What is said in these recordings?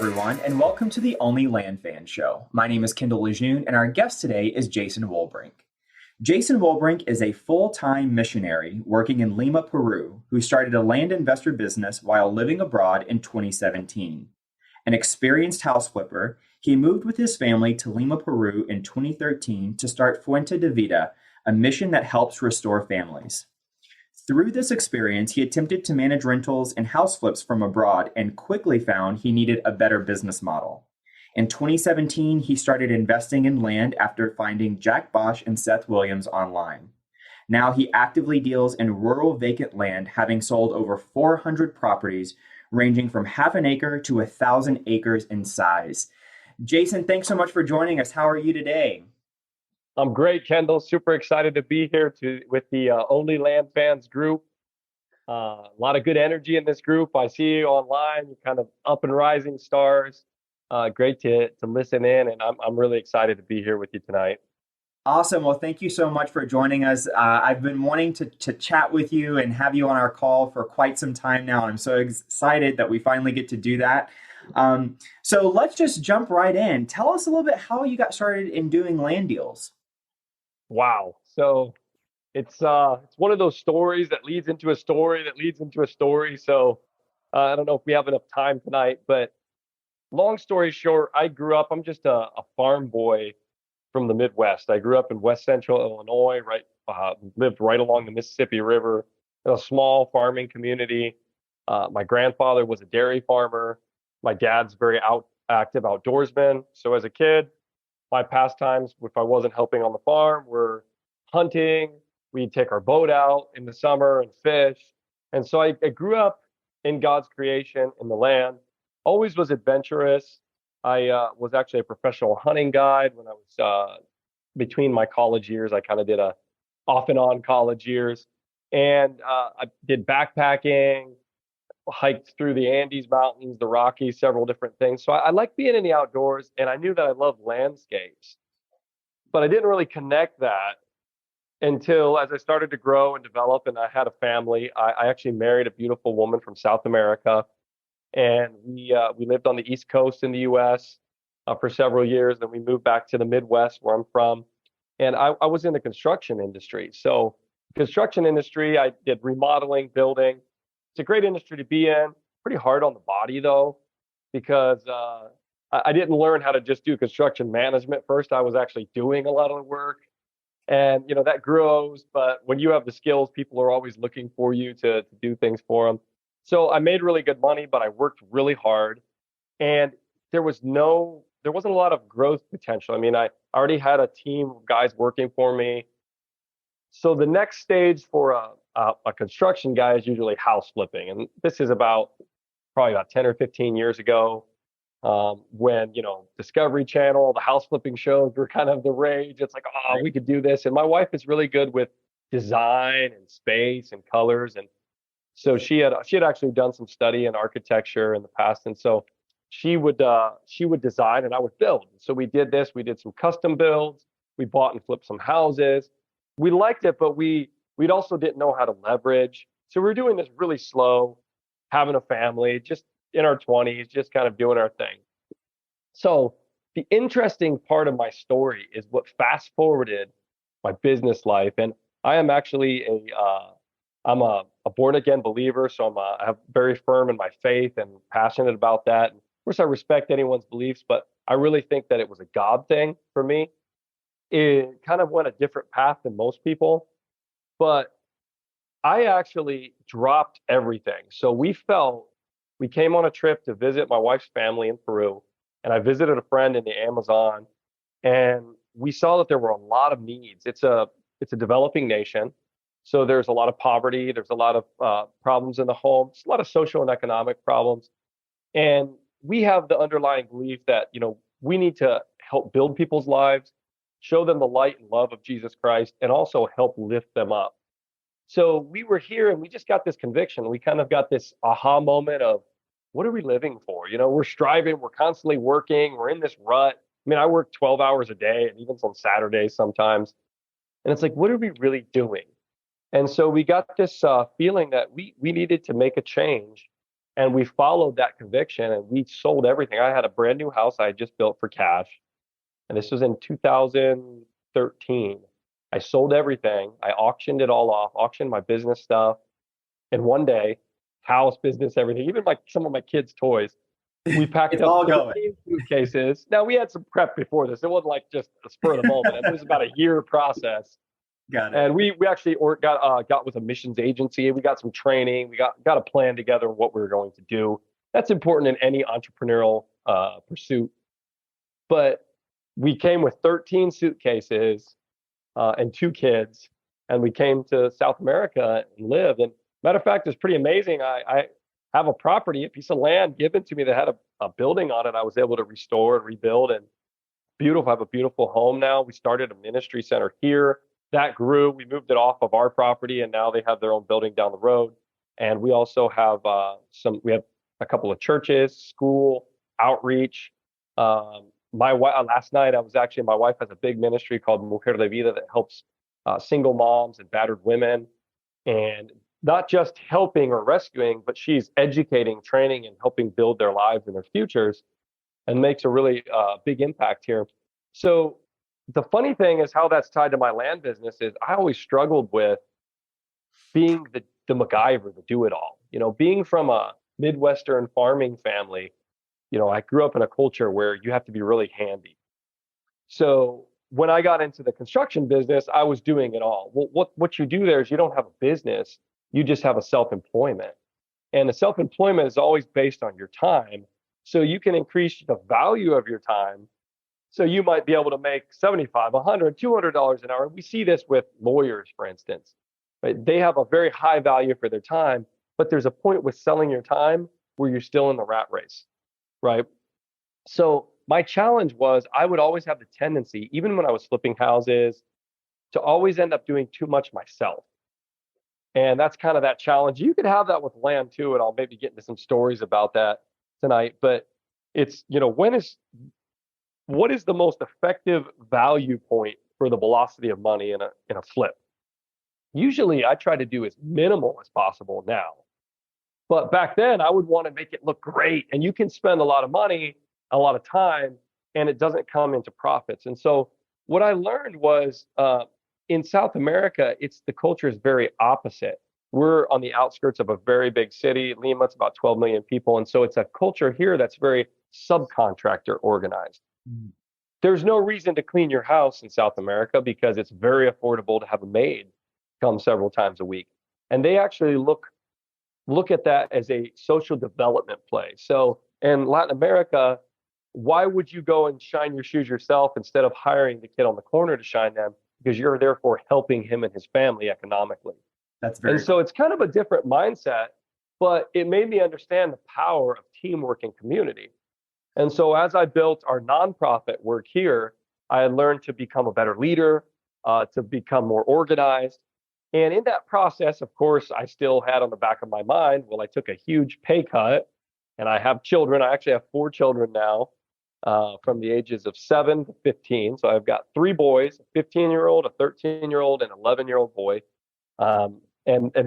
everyone, and welcome to the OnlyLandFans show. My name is Kendall Lejeune, and our guest today is Jason Wollbrink. Jason Wollbrink is a full-time missionary working in Lima, Peru, who started a land investor business while living abroad in 2017. An experienced house flipper, he moved with his family to Lima, Peru in 2013 to start Fuente de Vida, a mission that helps restore families. Through this experience, he attempted to manage rentals and house flips from abroad and quickly found he needed a better business model. In 2017, he started investing in land after finding Jack Bosch and Seth Williams online. Now he actively deals in rural vacant land, having sold over 400 properties, ranging from half an acre to 1,000 acres in size. Jason, thanks so much for joining us. How are you today? I'm great, Kendall. Super excited to be here with the OnlyLandFans group. A lot of good energy in this group. I see you online. You're kind of up and rising stars. Great to listen in, and I'm really excited to be here with you tonight. Awesome. Well, thank you so much for joining us. I've been wanting to chat with you and have you on our call for quite some time now. I'm so excited that we finally get to do that. So let's just jump right in. Tell us a little bit how you got started in doing land deals. Wow. So it's one of those stories that leads into a story that leads into a story. So I don't know if we have enough time tonight, but long story short, I'm just a farm boy from the Midwest. I grew up in West Central Illinois, lived right along the Mississippi River in a small farming community. My grandfather was a dairy farmer. My dad's very active outdoorsman. So as a kid, my pastimes, if I wasn't helping on the farm, were hunting. We'd take our boat out in the summer and fish. And so I grew up in God's creation in the land, always was adventurous. I was actually a professional hunting guide when I was between my college years. I kind of did a off and on college years. And I did backpacking, hiked through the Andes Mountains, the Rockies, several different things. So I like being in the outdoors, and I knew that I loved landscapes, but I didn't really connect that until as I started to grow and develop and I had a family. I actually married a beautiful woman from South America, and we lived on the East Coast in the U.S. For several years. Then we moved back to the Midwest where I'm from, and I was in the construction industry. So construction industry, I did remodeling, building. It's a great industry to be in. Pretty hard on the body though, because I didn't learn how to just do construction management first. I was actually doing a lot of the work, and that grows. But when you have the skills, people are always looking for you to do things for them. So I made really good money, but I worked really hard, and there wasn't a lot of growth potential. I mean, I already had a team of guys working for me. So the next stage for a construction guy is usually house flipping. And this is probably about 10 or 15 years ago, when, Discovery Channel, the house flipping shows were kind of the rage. It's like, oh, we could do this. And my wife is really good with design and space and colors. And so she had actually done some study in architecture in the past. And so she would design and I would build. So we did this. We did some custom builds. We bought and flipped some houses. We liked it, but we'd also didn't know how to leverage. So we were doing this really slow, having a family, just in our 20s, just kind of doing our thing. So the interesting part of my story is what fast forwarded my business life. And I am actually I'm a born again believer. So I have very firm in my faith and passionate about that. And of course, I respect anyone's beliefs, but I really think that it was a God thing for me. It kind of went a different path than most people, but I actually dropped everything. So we came on a trip to visit my wife's family in Peru, and I visited a friend in the Amazon, and we saw that there were a lot of needs. It's a developing nation, so there's a lot of poverty. There's a lot of problems in the home. It's a lot of social and economic problems, and we have the underlying belief that we need to help build people's lives, show them the light and love of Jesus Christ, and also help lift them up. So we were here and we just got this conviction. We kind of got this aha moment of, what are we living for? We're striving, we're constantly working, we're in this rut. I mean, I work 12 hours a day and even on Saturdays sometimes. And it's like, what are we really doing? And so we got this feeling that we needed to make a change. And we followed that conviction and we sold everything. I had a brand new house I had just built for cash. And this was in 2013. I sold everything. I auctioned it all off, auctioned my business stuff. And one day, house, business, everything, even some of my kids' toys, we packed It's up all going. 13 suitcases. Now, we had some prep before this. It wasn't like just a spur of the moment. It was about a year process. Got it. And we actually got with a missions agency. We got some training. We got a plan together of what we were going to do. That's important in any entrepreneurial pursuit. But we came with 13 suitcases and 2 kids, and we came to South America and lived. And matter of fact, it's pretty amazing. I have a property, a piece of land given to me that had a building on it. I was able to restore and rebuild, and beautiful. I have a beautiful home now. We started a ministry center here. That grew. We moved it off of our property, and now they have their own building down the road. And we also have we have a couple of churches, school, outreach. My wife, last night, my wife has a big ministry called Mujer de Vida that helps single moms and battered women, and not just helping or rescuing, but she's educating, training, and helping build their lives and their futures, and makes a really big impact here. So the funny thing is how that's tied to my land business is I always struggled with being the MacGyver, the do-it-all. Being from a Midwestern farming family, I grew up in a culture where you have to be really handy. So when I got into the construction business, I was doing it all. Well, what you do there is you don't have a business, you just have a self-employment. And the self-employment is always based on your time. So you can increase the value of your time. So you might be able to make $75, $100, $200 an hour. We see this with lawyers, for instance. Right? They have a very high value for their time, but there's a point with selling your time where you're still in the rat race, right? So my challenge was I would always have the tendency, even when I was flipping houses, to always end up doing too much myself. And that's kind of that challenge. You could have that with land too, and I'll maybe get into some stories about that tonight. But it's, what is the most effective value point for the velocity of money in a flip? Usually I try to do as minimal as possible now. But back then I would want to make it look great. And you can spend a lot of money, a lot of time, and it doesn't come into profits. And so what I learned was in South America, the culture is very opposite. We're on the outskirts of a very big city. Lima, it's about 12 million people. And so it's a culture here that's very subcontractor organized. There's no reason to clean your house in South America because it's very affordable to have a maid come several times a week. And they actually look at that as a social development play. So in Latin America, why would you go and shine your shoes yourself instead of hiring the kid on the corner to shine them? Because you're therefore helping him and his family economically. That's very And so it's kind of a different mindset, but it made me understand the power of teamwork and community. And so as I built our nonprofit work here, I learned to become a better leader, to become more organized. And in that process, of course, I still had on the back of my mind, well, I took a huge pay cut and I have children. I actually have 4 children now from the ages of 7 to 15. So I've got 3 boys, a 15-year-old, a 13-year-old, and an 11-year-old boy. And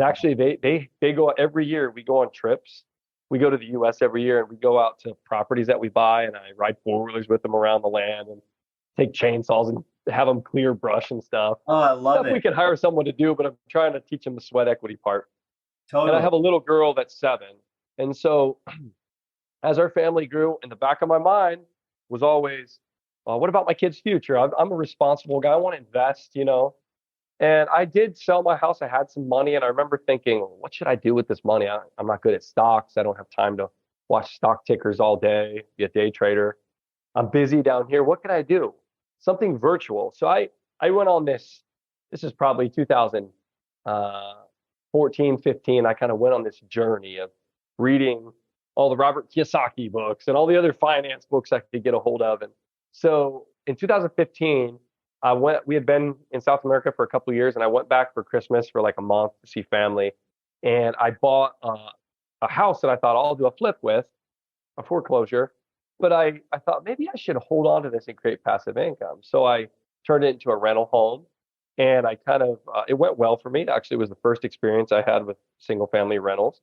actually they go every year. We go on trips. We go to the U.S. every year and we go out to properties that we buy, and I ride 4-wheelers with them around the land and take chainsaws and have them clear brush and stuff. Oh, I love stuff it. we could hire someone to do, but I'm trying to teach them the sweat equity part. Totally. And I have a little girl that's 7. And so as our family grew, in the back of my mind was always, what about my kid's future? I'm a responsible guy. I want to invest, And I did sell my house. I had some money, and I remember thinking, what should I do with this money? I'm not good at stocks. I don't have time to watch stock tickers all day, be a day trader. I'm busy down here. What can I do? Something virtual. So I went on this is probably 2014, 15. I kind of went on this journey of reading all the Robert Kiyosaki books and all the other finance books I could get a hold of. And so in 2015, we had been in South America for a couple of years, and I went back for Christmas for like a month to see family. And I bought a house that I thought I'll do a flip with, a foreclosure. But I thought maybe I should hold on to this and create passive income. So I turned it into a rental home, and I kind of, it went well for me. It actually was the first experience I had with single family rentals.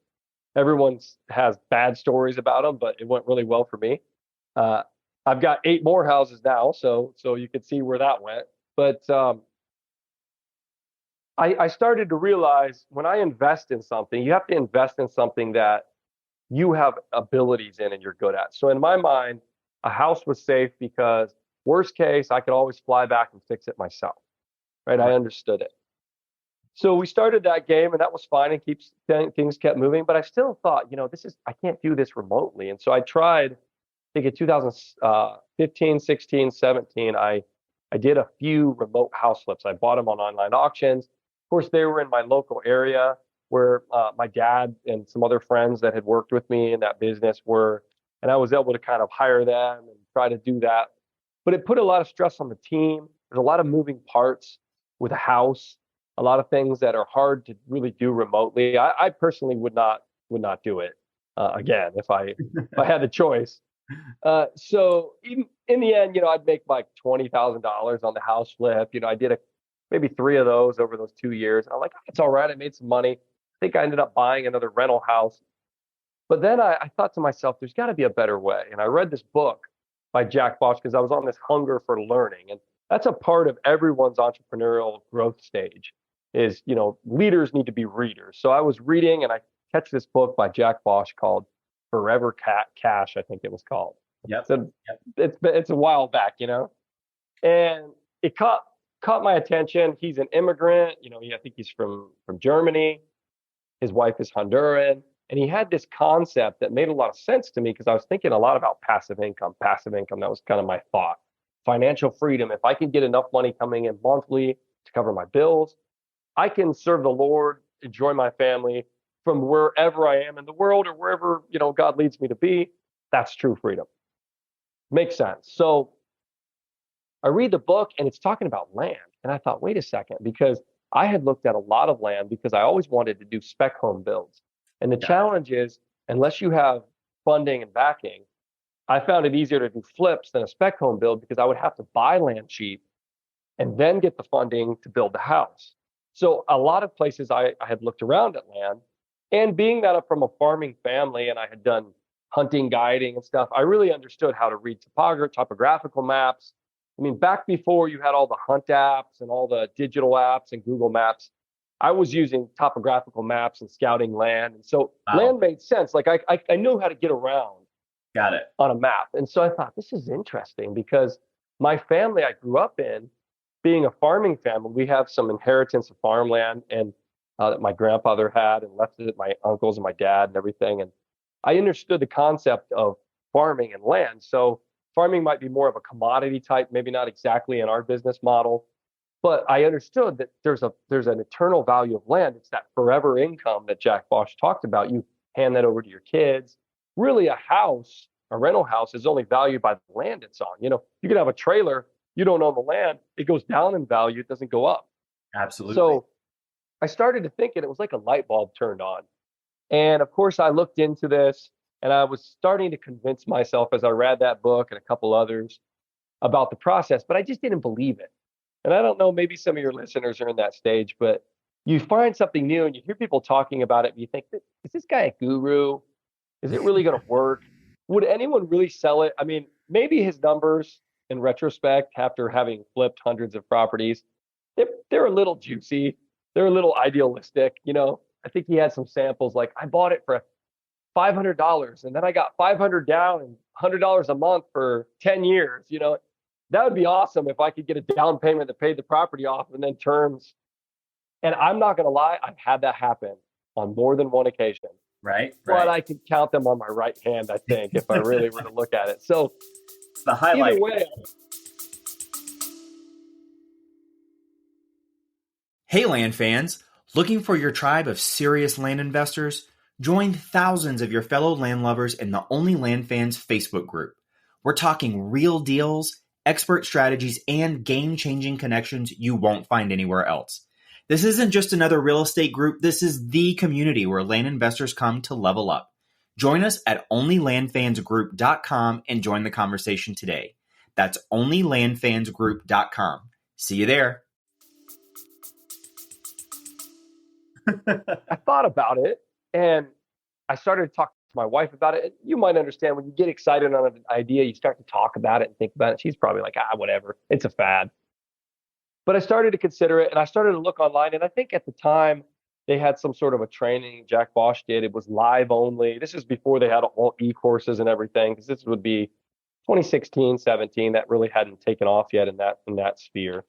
Everyone has bad stories about them, but it went really well for me. Uh, I've got 8 more houses now, so you can see where that went. But I started to realize when I invest in something, you have to invest in something that you have abilities in and you're good at. So in my mind, a house was safe because worst case, I could always fly back and fix it myself. Right? I Right. understood it. So we started that game and that was fine and things kept moving. But I still thought, I can't do this remotely. And so I tried, I think in 2015, 16, 17, I did a few remote house flips. I bought them on online auctions. Of course, they were in my local area where my dad and some other friends that had worked with me in that business were, and I was able to kind of hire them and try to do that. But it put a lot of stress on the team. There's a lot of moving parts with a house, a lot of things that are hard to really do remotely. I personally would not do it again if I had the choice. So even in the end, I'd make like $20,000 on the house flip. I did maybe 3 of those over those 2 years. I'm like, it's all right. I made some money. I think I ended up buying another rental house. But then I thought to myself, there's got to be a better way. And I read this book by Jack Bosch because I was on this hunger for learning. And that's a part of everyone's entrepreneurial growth stage is, leaders need to be readers. So I was reading and I catch this book by Jack Bosch called Forever Cash, I think it was called. Yep. So Yep. it's a while back, and it caught my attention. He's an immigrant, I think he's from Germany. His wife is Honduran, and he had this concept that made a lot of sense to me because I was thinking a lot about passive income. Passive income, that was kind of my thought. Financial freedom. If I can get enough money coming in monthly to cover my bills, I can serve the Lord, enjoy my family from wherever I am in the world or wherever, God leads me to be. That's true freedom. Makes sense. So I read the book and it's talking about land. And I thought, wait a second, because I had looked at a lot of land because I always wanted to do spec home builds. And the Yeah. challenge is, unless you have funding and backing, I found it easier to do flips than a spec home build because I would have to buy land cheap and then get the funding to build the house. So a lot of places I had looked around at land, and being that I'm from a farming family and I had done hunting guiding and stuff, I really understood how to read topographical maps. I mean, back before you had all the hunt apps and all the digital apps and Google Maps, I was using topographical maps and scouting land. And so Wow. land made sense. Like I knew how to get around Got it. on a map. And so I thought, this is interesting because my family I grew up in, being a farming family, we have some inheritance of farmland and that my grandfather had and left it at my uncles and my dad and everything. And I understood the concept of farming and land. So farming might be more of a commodity type, maybe not exactly in our business model, but I understood that there's an eternal value of land. It's that forever income that Jack Bosch talked about. You hand that over to your kids. Really, a rental house is only valued by the land it's on. You could have a trailer, you don't own the land, it goes down in value, it doesn't go up. Absolutely. So I started to think, and it was like a light bulb turned on. And of course, I looked into this and I was starting to convince myself as I read that book and a couple others about the process, but I just didn't believe it. And I don't know, maybe some of your listeners are in that stage, but you find something new and you hear people talking about it and you think, is this guy a guru? Is it really going to work? Would anyone really sell it? I mean, maybe his numbers in retrospect, after having flipped hundreds of properties, they're a little juicy. They're a little idealistic. I think he had some samples like, I bought it for $500 and then I got 500 down and $100 a month for 10 years. That would be awesome if I could get a down payment that paid the property off and then terms. And I'm not going to lie, I've had that happen on more than one occasion. Right. But I can count them on my right hand, I think, if I really were to look at it. So It's the highlight. either way. Hey, land fans. Looking for your tribe of serious land investors? Join thousands of your fellow land lovers in the OnlyLandFans Facebook group. We're talking real deals, expert strategies, and game-changing connections you won't find anywhere else. This isn't just another real estate group. This is the community where land investors come to level up. Join us at OnlyLandFansGroup.com and join the conversation today. That's OnlyLandFansGroup.com. See you there. I thought about it and I started to talk to my wife about it. You might understand when you get excited on an idea, you start to talk about it and think about it. She's probably like, whatever, it's a fad. But I started to consider it and I started to look online. And I think at the time they had some sort of a training Jack Bosch did. It was live only. This is before they had all e-courses and everything, because this would be 2016, 17. That really hadn't taken off yet in that sphere.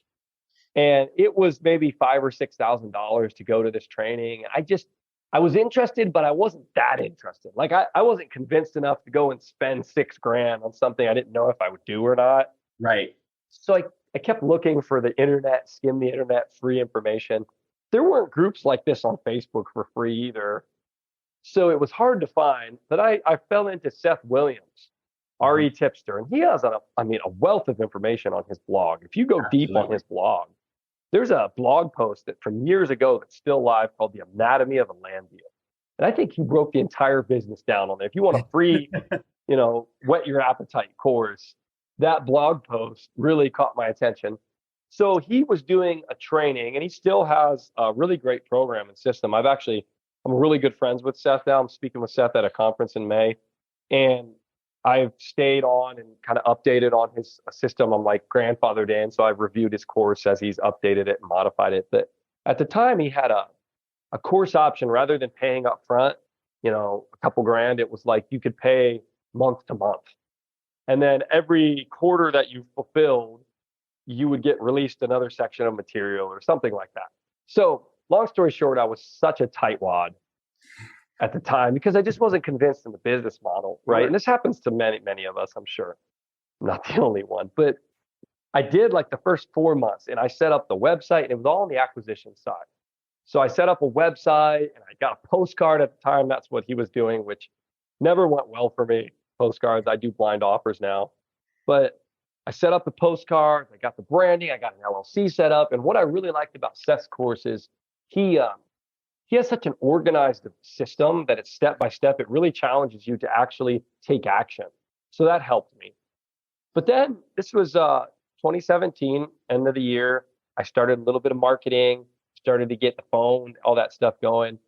And it was maybe $5,000 or $6,000 to go to this training. I was interested, but I wasn't that interested. Like I wasn't convinced enough to go and spend $6,000 on something I didn't know if I would do or not. Right. So I kept looking for the internet, skim the internet, free information. There weren't groups like this on Facebook for free either. So it was hard to find, but I fell into Seth Williams, RE Tipster, and he has a wealth of information on his blog. If you go deep on his blog, there's a blog post that from years ago that's still live called The Anatomy of a Land Deal. And I think he broke the entire business down on there. If you want a free, whet your appetite course, that blog post really caught my attention. So he was doing a training and he still has a really great program and system. I'm really good friends with Seth now. I'm speaking with Seth at a conference in May, and I've stayed on and kind of updated on his system. I'm like grandfathered in, so I've reviewed his course as he's updated it and modified it. But at the time, he had a course option rather than paying up front, a couple grand. It was like you could pay month to month, and then every quarter that you fulfilled, you would get released another section of material or something like that. So long story short, I was such a tightwad at the time because I just wasn't convinced in the business model, right? And this happens to many, many of us, I'm sure. I'm not the only one, but I did like the first 4 months and I set up the website and it was all on the acquisition side. So I set up a website and I got a postcard at the time. That's what he was doing, which never went well for me. Postcards, I do blind offers now, but I set up the postcards, I got the branding, I got an LLC set up. And what I really liked about Seth's course is he has such an organized system that it's step by step. It really challenges you to actually take action. So that helped me. But then this was 2017, end of the year. I started a little bit of marketing, started to get the phone, all that stuff going.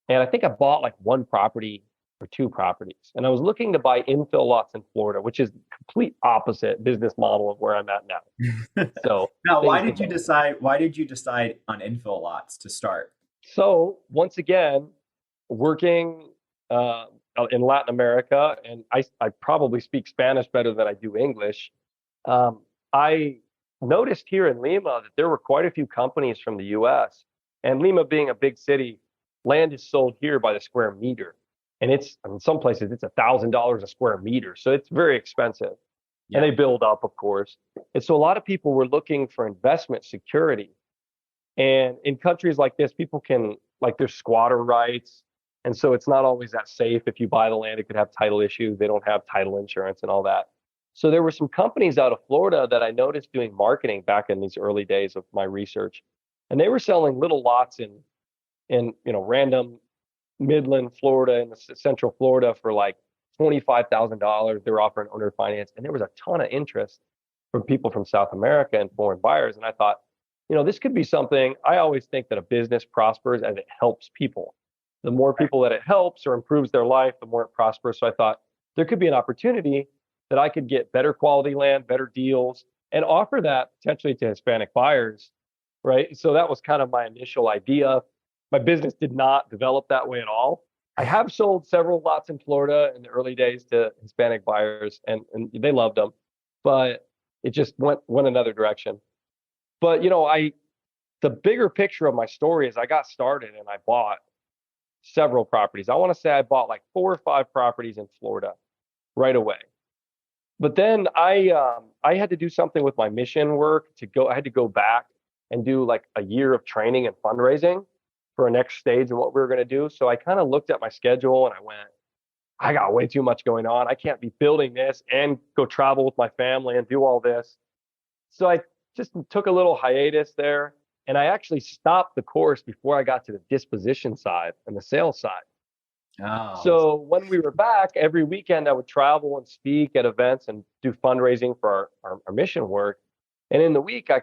And I think I bought like one property or two properties. And I was looking to buy infill lots in Florida, which is the complete opposite business model of where I'm at now. So now, why did you decide on infill lots to start? So once again, working in Latin America, and I probably speak Spanish better than I do English. I noticed here in Lima that there were quite a few companies from the US, and Lima being a big city, land is sold here by the square meter. And it's in some places it's $1,000 a square meter. So it's very expensive. Yeah. And they build up, of course. And so a lot of people were looking for investment security. And in countries like this, people can, like, there's squatter rights. And so it's not always that safe. If you buy the land, it could have title issues. They don't have title insurance and all that. So there were some companies out of Florida that I noticed doing marketing back in these early days of my research. And they were selling little lots in random Midland, Florida, and Central Florida for like $25,000. They were offering owner finance. And there was a ton of interest from people from South America and foreign buyers. And I thought, this could be something. I always think that a business prospers as it helps people. The more people that it helps or improves their life, the more it prospers. So I thought there could be an opportunity that I could get better quality land, better deals, and offer that potentially to Hispanic buyers, right? So that was kind of my initial idea. My business did not develop that way at all. I have sold several lots in Florida in the early days to Hispanic buyers, and they loved them, but it just went another direction. But, the bigger picture of my story is I got started and I bought several properties. I want to say I bought like 4 or 5 properties in Florida right away. But then I had to do something with my mission work I had to go back and do like a year of training and fundraising for a next stage of what we were going to do. So I kind of looked at my schedule and I went, I got way too much going on. I can't be building this and go travel with my family and do all this. So I just took a little hiatus there. And I actually stopped the course before I got to the disposition side and the sales side. Oh. So when we were back, every weekend I would travel and speak at events and do fundraising for our mission work. And in the week, I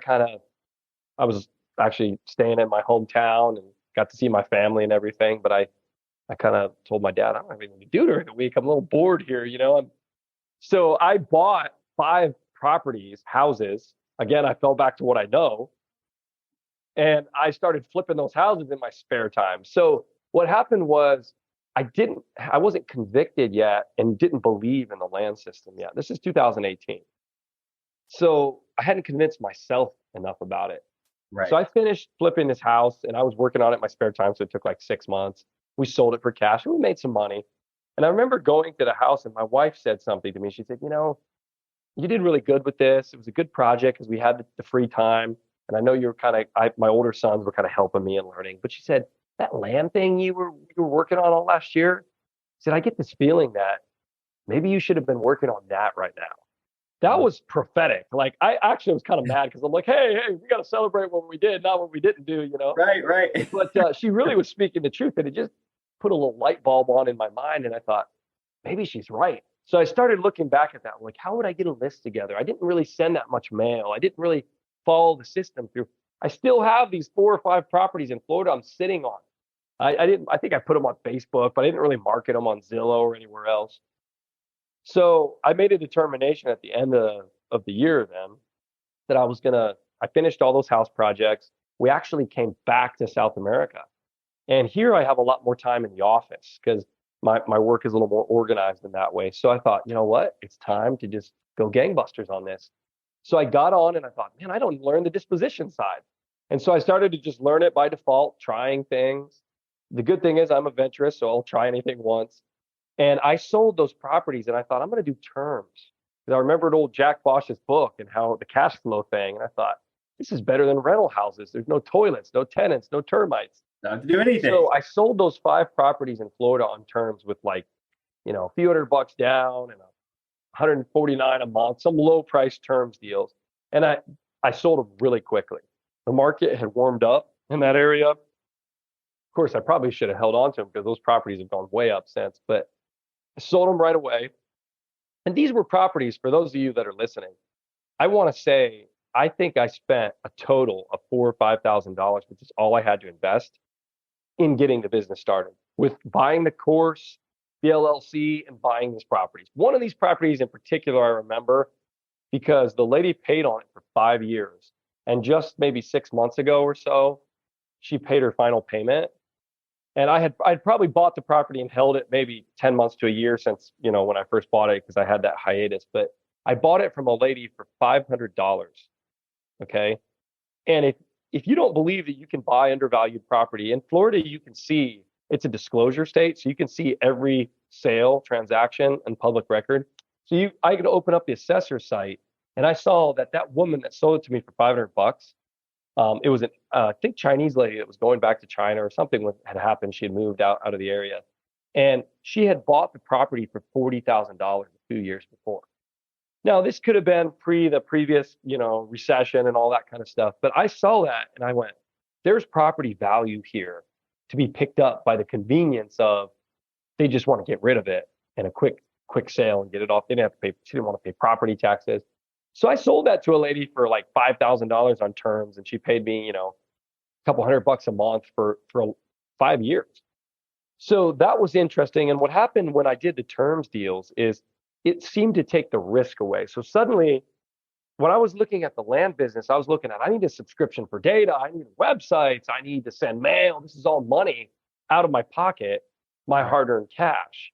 was actually staying in my hometown and got to see my family and everything. But I I kind of told my dad, I don't have anything to do during the week. I'm a little bored here, you know. So I bought 5 properties, houses. Again, I fell back to what I know, and I started flipping those houses in my spare time. So what happened was I wasn't convicted yet and didn't believe in the land system yet. This is 2018. So I hadn't convinced myself enough about it. So Right. I finished flipping this house and I was working on it in my spare time. So it took like 6 months. We sold it for cash and we made some money. And I remember going to the house and my wife said something to me. She said, you did really good with this. It was a good project because we had the free time. And I know you were my older sons were kind of helping me and learning. But she said, that land thing you were working on all last year, she said, I get this feeling that maybe you should have been working on that right now. That was prophetic. Like I actually was kind of mad because I'm like, hey, we got to celebrate what we did, not what we didn't do, you know. Right, right. But she really was speaking the truth, and it just put a little light bulb on in my mind, and I thought maybe she's right. So I started looking back at that, like how would I get a list together? I didn't really send that much mail. I didn't really follow the system through. I still have these 4 or 5 properties in Florida I'm sitting on. I didn't. I think I put them on Facebook, but I didn't really market them on Zillow or anywhere else. So I made a determination at the end of the year then that I finished all those house projects. We actually came back to South America. And here I have a lot more time in the office because my work is a little more organized in that way. So I thought, you know what? It's time to just go gangbusters on this. So I got on and I thought, man, I don't learn the disposition side. And so I started to just learn it by default, trying things. The good thing is I'm adventurous, so I'll try anything once. And I sold those properties and I thought, I'm going to do terms. Because I remembered old Jack Bosch's book and how the cash flow thing. And I thought, this is better than rental houses. There's no toilets, no tenants, no termites. Not to do anything. So I sold those 5 properties in Florida on terms with like, a few $100 down and 149 a month, some low price terms deals. And I sold them really quickly. The market had warmed up in that area. Of course, I probably should have held on to them because those properties have gone way up since, but I sold them right away. And these were properties, for those of you that are listening, I want to say, I think I spent a total of $4,000 or $5,000, which is all I had to invest in getting the business started with buying the course, the LLC, and buying these properties. One of these properties in particular, I remember because the lady paid on it for 5 years. And just maybe 6 months ago or so, she paid her final payment. And I'd probably bought the property and held it maybe 10 months to a year since, when I first bought it because I had that hiatus. But I bought it from a lady for $500. Okay. And if you don't believe that you can buy undervalued property in Florida, you can see it's a disclosure state. So you can see every sale transaction and public record. So I could open up the assessor site and I saw that woman that sold it to me for $500. It was I think Chinese lady that was going back to China or something had happened. She had moved out of the area, and she had bought the property for $40,000 a few years before. Now this could have been the previous recession and all that kind of stuff, but I saw that and I went, "There's property value here to be picked up by the convenience of they just want to get rid of it in a quick sale and get it off. They didn't have to pay. She didn't want to pay property taxes." So I sold that to a lady for like $5,000 on terms, and she paid me, a couple $100 a month for 5 years. So that was interesting. And what happened when I did the terms deals is it seemed to take the risk away. So suddenly, when I was looking at the land business, I was looking at I need a subscription for data, I need websites, I need to send mail. This is all money out of my pocket, my hard-earned cash.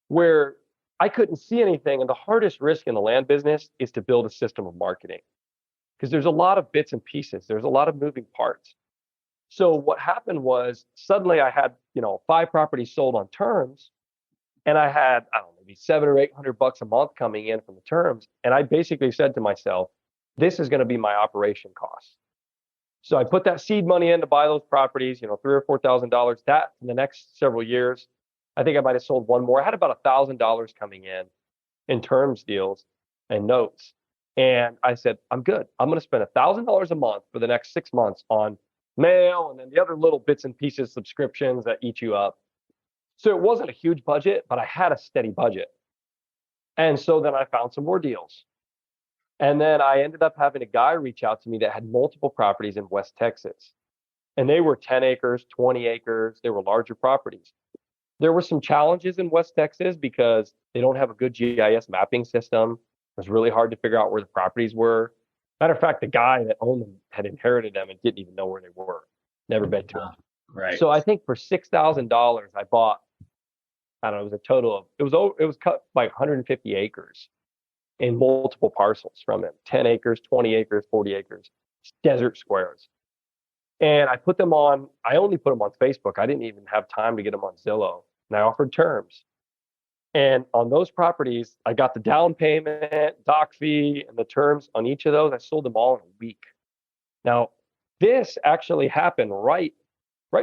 Where I couldn't see anything. And the hardest risk in the land business is to build a system of marketing because there's a lot of bits and pieces. There's a lot of moving parts. So what happened was suddenly I had, 5 properties sold on terms and I had, I don't know, maybe $700 or $800 a month coming in from the terms. And I basically said to myself, this is going to be my operation cost. So I put that seed money in to buy those properties, $3,000 or $4,000. That in the next several years, I think I might have sold one more. I had about $1,000 coming in terms deals and notes. And I said, I'm good. I'm going to spend $1,000 a month for the next 6 months on mail and then the other little bits and pieces, subscriptions that eat you up. So it wasn't a huge budget, but I had a steady budget. And so then I found some more deals. And then I ended up having a guy reach out to me that had multiple properties in West Texas. And they were 10 acres, 20 acres. They were larger properties. There were some challenges in West Texas because they don't have a good GIS mapping system. It was really hard to figure out where the properties were. Matter of fact, the guy that owned them had inherited them and didn't even know where they were. Never been to them. Right. So I think for $6,000, I bought, I don't know, it was a total of, it was cut by 150 acres in multiple parcels from him, 10 acres, 20 acres, 40 acres, desert squares. And I only put them on Facebook. I didn't even have time to get them on Zillow. And I offered terms. And on those properties, I got the down payment, doc fee, and the terms on each of those. I sold them all in a week. Now, this actually happened right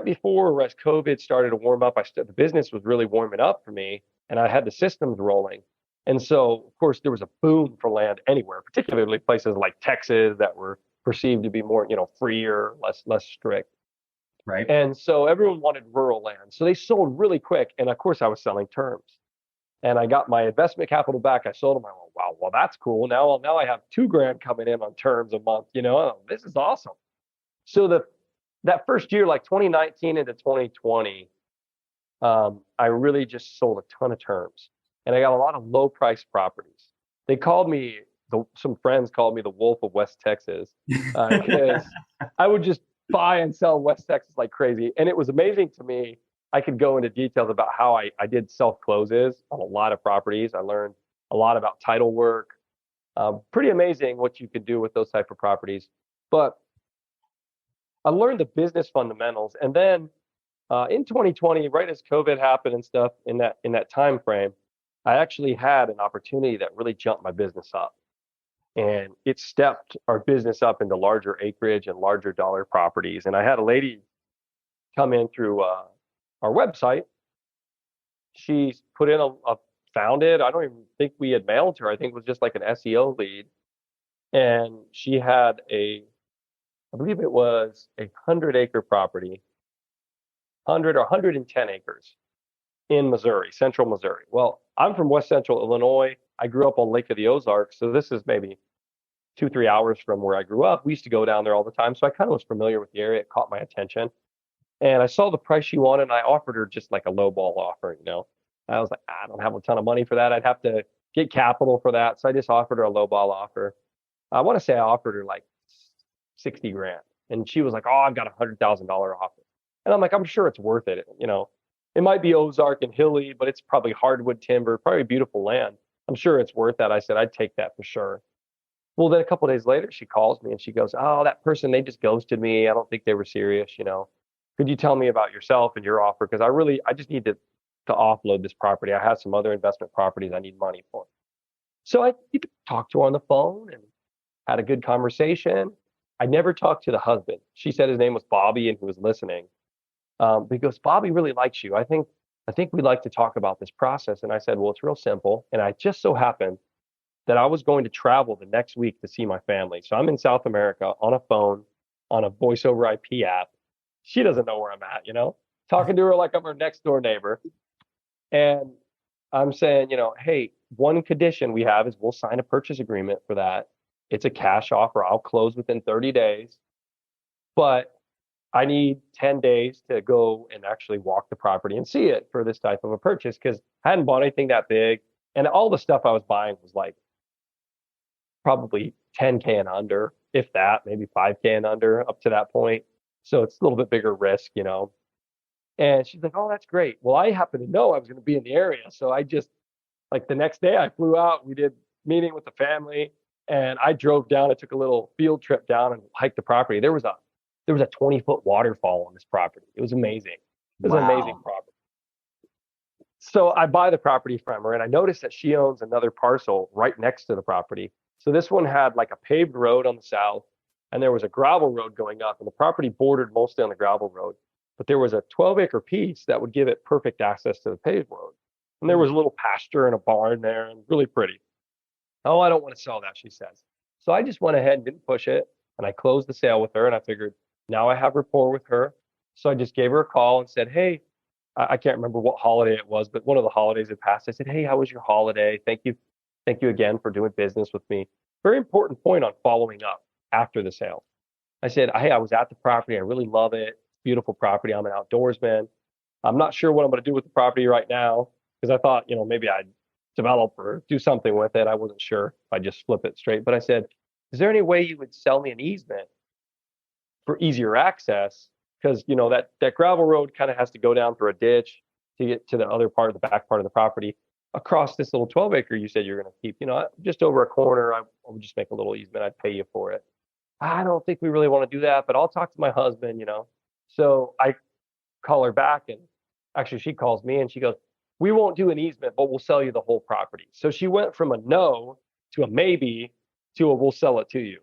before as COVID started to warm up. The business was really warming up for me, and I had the systems rolling. And so, of course, there was a boom for land anywhere, particularly places like Texas that were perceived to be more, freer, less strict. Right. And so everyone wanted rural land. So they sold really quick. And of course, I was selling terms. And I got my investment capital back. I sold them. I went, wow, well, that's cool. Now I have $2,000 coming in on terms a month. This is awesome. So that first year, like 2019 into 2020, I really just sold a ton of terms, and I got a lot of low price properties. They called me. Some friends called me the Wolf of West Texas because I would just buy and sell West Texas like crazy, and it was amazing to me. I could go into details about how I did self closes on a lot of properties. I learned a lot about title work. Pretty amazing what you could do with those type of properties. But I learned the business fundamentals, and then in 2020, right as COVID happened and stuff, in that time frame, I actually had an opportunity that really jumped my business up, and it stepped our business up into larger acreage and larger dollar properties. And I had a lady come in through our website. She put in found it. I don't even think we had mailed to her. I think it was just like an SEO lead, and she had I believe it was 100-acre property, 100 or 110 acres in Missouri, central Missouri. Well, I'm from West Central Illinois. I grew up on Lake of the Ozarks, so this is maybe 2-3 hours from where I grew up. We used to go down there all the time, so I kind of was familiar with the area. It caught my attention, and I saw the price she wanted, and I offered her just like a lowball offer. I was like, I don't have a ton of money for that. I'd have to get capital for that, so I just offered her a lowball offer. I want to say I offered her like 60 grand, and she was like, "Oh, I've got $100,000 offer," and I'm like, "I'm sure it's worth it. It might be Ozark and hilly, but it's probably hardwood timber, probably beautiful land. I'm sure it's worth that." I said, "I'd take that for sure." Well, then a couple of days later, she calls me and she goes, "Oh, that person, they just ghosted me. I don't think they were serious. Could you tell me about yourself and your offer? Because I just need to offload this property. I have some other investment properties I need money for." So I talked to her on the phone and had a good conversation. I never talked to the husband. She said his name was Bobby and he was listening. He goes, "Bobby really likes you. I think we'd like to talk about this process." And I said, "Well, it's real simple." And I just so happened that I was going to travel the next week to see my family. So I'm in South America on a phone, on a voice over IP app. She doesn't know where I'm at, talking to her like I'm her next door neighbor. And I'm saying, hey, one condition we have is we'll sign a purchase agreement for that. It's a cash offer. I'll close within 30 days, but I need 10 days to go and actually walk the property and see it for this type of a purchase, because I hadn't bought anything that big. And all the stuff I was buying was like probably 10K and under, if that, maybe 5K and under up to that point. So it's a little bit bigger risk. And she's like, "Oh, that's great." Well, I happen to know I was going to be in the area. So I just, like, the next day I flew out, we did meeting with the family, and I drove down. I took a little field trip down and hiked the property. There was a 20-foot waterfall on this property. It was amazing. It was an amazing property. So I buy the property from her, and I noticed that she owns another parcel right next to the property. So this one had like a paved road on the south, and there was a gravel road going up, and the property bordered mostly on the gravel road. But there was a 12-acre piece that would give it perfect access to the paved road. And there was a little pasture and a barn there, and really pretty. "Oh, I don't want to sell that," she says. So I just went ahead and didn't push it, and I closed the sale with her, and I figured now I have rapport with her. So I just gave her a call and said, "Hey," I can't remember what holiday it was, but one of the holidays had passed. I said, "Hey, how was your holiday? Thank you again for doing business with me." Very important point on following up after the sale. I said, "Hey, I was at the property. I really love it. Beautiful property. I'm an outdoorsman. I'm not sure what I'm going to do with the property right now because I thought, maybe I'd develop or do something with it. I wasn't sure if I just flip it straight. But I said, is there any way you would sell me an easement for easier access? Because, that gravel road kind of has to go down through a ditch to get to the other part of the back part of the property across this little 12 acre you said you're going to keep, just over a corner. I would just make a little easement. I'd pay you for it. I don't think we really want to do that, but I'll talk to my husband, So I call her back, and actually she calls me and she goes, we won't do an easement, but we'll sell you the whole property. So she went from a no to a maybe to a we'll sell it to you.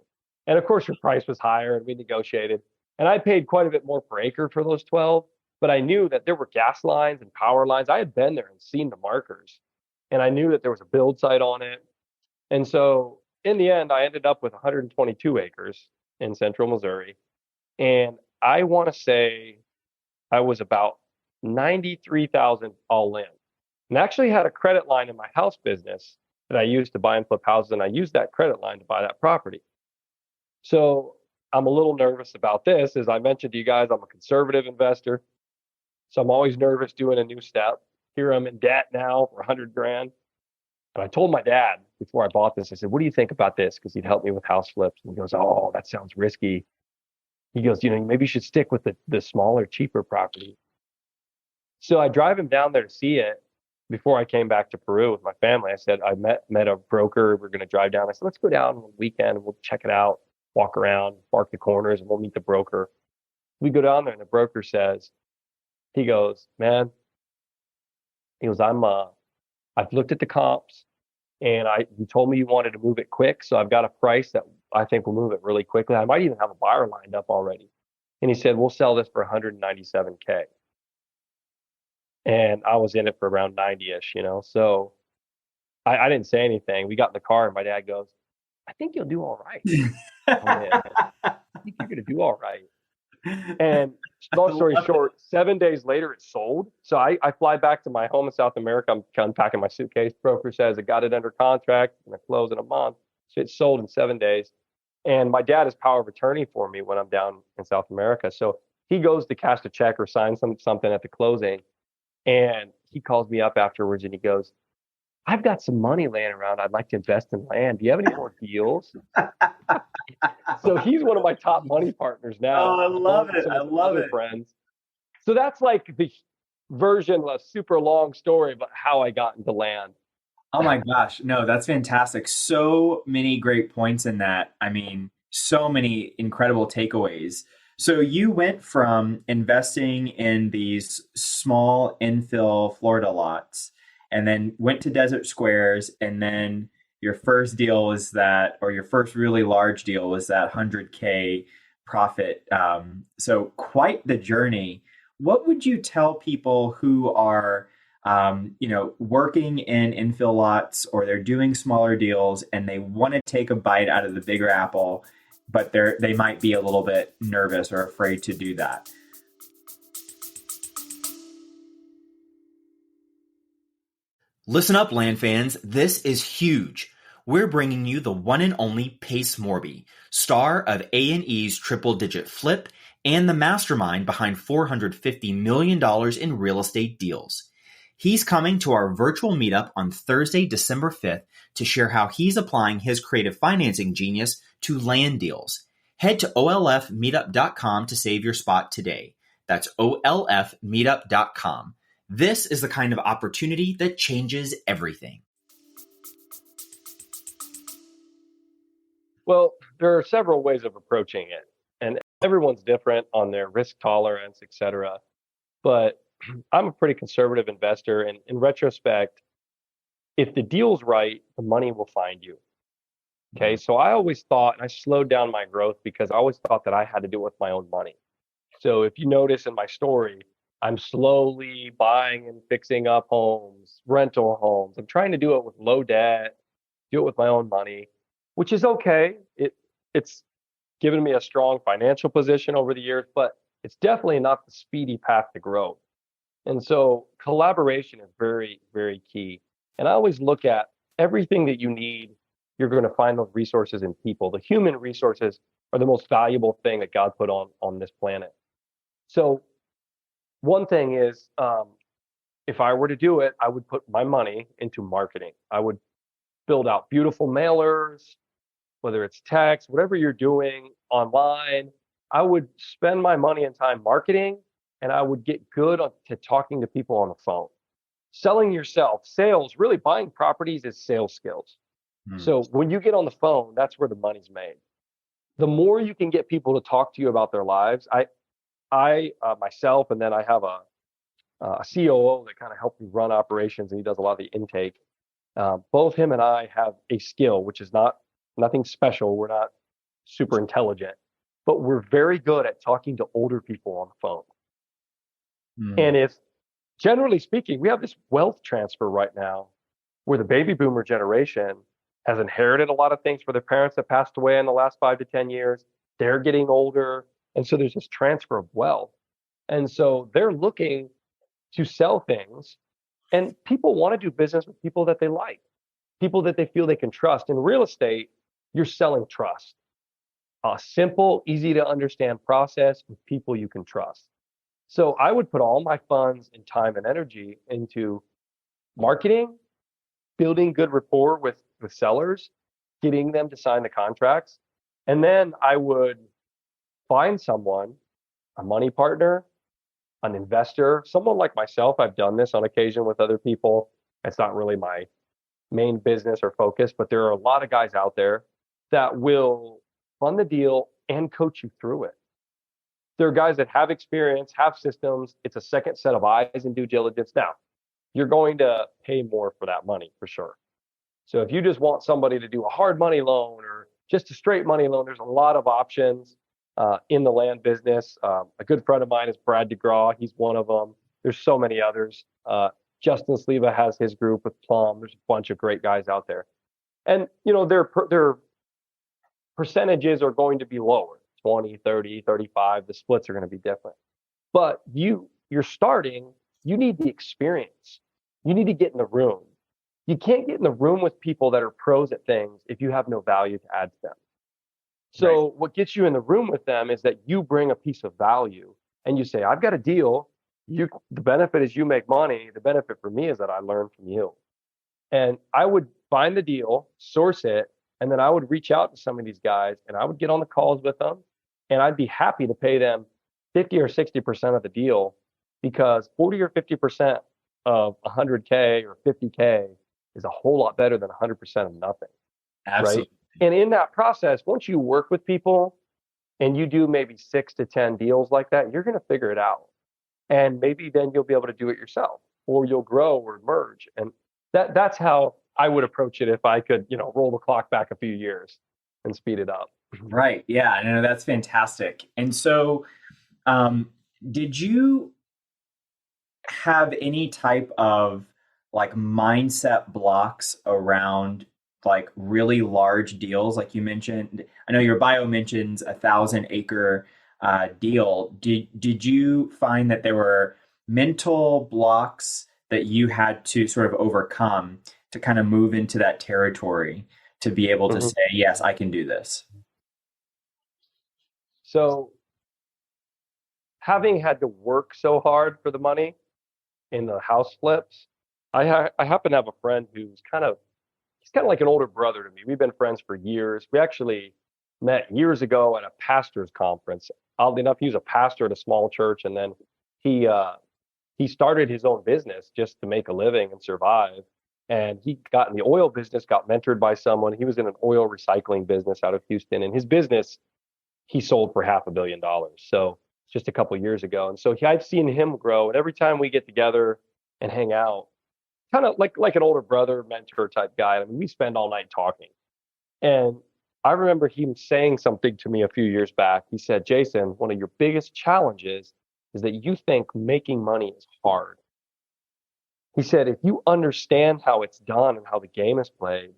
And of course her price was higher and we negotiated. And I paid quite a bit more per acre for those 12, but I knew that there were gas lines and power lines. I had been there and seen the markers, and I knew that there was a build site on it. And so in the end, I ended up with 122 acres in central Missouri. And I want to say I was about 93,000 all in. And actually had a credit line in my house business that I used to buy and flip houses. And I used that credit line to buy that property. So I'm a little nervous about this. As I mentioned to you guys, I'm a conservative investor. So I'm always nervous doing a new step. Here I'm in debt now for 100 grand. And I told my dad before I bought this, I said, what do you think about this? Because he'd helped me with house flips. And he goes, oh, that sounds risky. He goes, maybe you should stick with the smaller, cheaper property. So I drive him down there to see it before I came back to Peru with my family. I said, I met a broker. We're going to drive down. I said, let's go down on the weekend and we'll check it out, walk around, bark the corners, and we'll meet the broker. We go down there and the broker says, he goes, man, he goes, I've looked at the comps and you told me you wanted to move it quick. So I've got a price that I think will move it really quickly. I might even have a buyer lined up already. And he said, we'll sell this for 197K. And I was in it for around 90-ish, So I didn't say anything. We got in the car and my dad goes, I think you'll do all right. I think you're going to do all right. And long story short, 7 days later, it sold. So I fly back to my home in South America. I'm unpacking my suitcase. Broker says I got it under contract and I close in a month. So it sold in 7 days. And my dad is power of attorney for me when I'm down in South America. So he goes to cash a check or sign something at the closing. And he calls me up afterwards and he goes, I've got some money laying around. I'd like to invest in land. Do you have any more deals? So he's one of my top money partners now. Oh, I love it. I love it. Friends. So that's like the version of a super long story about how I got into land. Oh my gosh. No, that's fantastic. So many great points in that. I mean, so many incredible takeaways. So you went from investing in these small infill Florida lots and then went to Desert Squares, and then your first deal was that, or your first really large deal was that 100K profit. So quite the journey. What would you tell people who are, working in infill lots, or they're doing smaller deals and they want to take a bite out of the bigger apple, but they might be a little bit nervous or afraid to do that? Listen up, land fans. This is huge. We're bringing you the one and only Pace Morby, star of A&E's Triple Digit Flip and the mastermind behind $450 million in real estate deals. He's coming to our virtual meetup on Thursday, December 5th to share how he's applying his creative financing genius to land deals. Head to olfmeetup.com to save your spot today. That's olfmeetup.com. This is the kind of opportunity that changes everything. Well, there are several ways of approaching it, and everyone's different on their risk tolerance, etc. But I'm a pretty conservative investor, and in retrospect, if the deal's right, the money will find you. Okay, so I always thought, and I slowed down my growth because I always thought that I had to do it with my own money. So if you notice in my story, I'm slowly buying and fixing up homes, rental homes. I'm trying to do it with low debt, do it with my own money, which is okay. It's given me a strong financial position over the years, but it's definitely not the speedy path to growth. And so collaboration is very, very key. And I always look at everything that you need, you're going to find those resources in people. The human resources are the most valuable thing that God put on this planet. So one thing is, if I were to do it, I would put my money into marketing. I would build out beautiful mailers, whether it's text, whatever you're doing online. I would spend my money and time marketing, and I would get good to talking to people on the phone. Selling yourself, sales, really buying properties is sales skills. So when you get on the phone, that's where the money's made. The more you can get people to talk to you about their lives, I myself, and then I have a COO that kind of helped me run operations, and he does a lot of the intake. Both him and I have a skill, which is nothing special. We're not super intelligent, but we're very good at talking to older people on the phone. And if, generally speaking, we have this wealth transfer right now where the baby boomer generation has inherited a lot of things for their parents that passed away in the last 5 to 10 years. They're getting older. And so there's this transfer of wealth. And so they're looking to sell things. And people want to do business with people that they like, people that they feel they can trust. In real estate, you're selling trust. A simple, easy to understand process with people you can trust. So I would put all my funds and time and energy into marketing, building good rapport with sellers, getting them to sign the contracts. And then I would find someone, a money partner, an investor, someone like myself. I've done this on occasion with other people. It's not really my main business or focus, but there are a lot of guys out there that will fund the deal and coach you through it. There are guys that have experience, have systems. It's a second set of eyes and due diligence. Now, you're going to pay more for that money for sure. So if you just want somebody to do a hard money loan or just a straight money loan, there's a lot of options in the land business. A good friend of mine is Brad DeGraw. He's one of them. There's so many others. Justin Sleva has his group with Plum. There's a bunch of great guys out there. And, their percentages are going to be lower, 20, 30, 35. The splits are going to be different. But you're starting, you need the experience. You need to get in the room. You can't get in the room with people that are pros at things if you have no value to add to them. So what gets you in the room with them is that you bring a piece of value and you say, I've got a deal. The benefit is you make money. The benefit for me is that I learn from you. And I would find the deal, source it, and then I would reach out to some of these guys and I would get on the calls with them, and I'd be happy to pay them 50 or 60% of the deal, because 40 or 50% of 100K or 50K is a whole lot better than 100% of nothing. Absolutely. Right? And in that process, once you work with people and you do maybe 6 to 10 deals like that, you're going to figure it out. And maybe then you'll be able to do it yourself, or you'll grow or merge. And that's how I would approach it if I could, roll the clock back a few years and speed it up. Right. Yeah. No, that's fantastic. And so, did you have any type of like mindset blocks around like really large deals? Like you mentioned, I know your bio mentions 1,000-acre deal. Did you find that there were mental blocks that you had to sort of overcome to kind of move into that territory to be able to say, yes, I can do this? So having had to work so hard for the money in the house flips, I happen to have a friend who's he's kind of like an older brother to me. We've been friends for years. We actually met years ago at a pastor's conference. Oddly enough, he was a pastor at a small church, and then he started his own business just to make a living and survive. And he got in the oil business, got mentored by someone. He was in an oil recycling business out of Houston, and his business he sold for $500 million. So just a couple of years ago. And so I've seen him grow. And every time we get together and hang out, kind of like an older brother, mentor type guy, I mean, we spend all night talking. And I remember him saying something to me a few years back. He said, Jason, one of your biggest challenges is that you think making money is hard. He said, if you understand how it's done and how the game is played,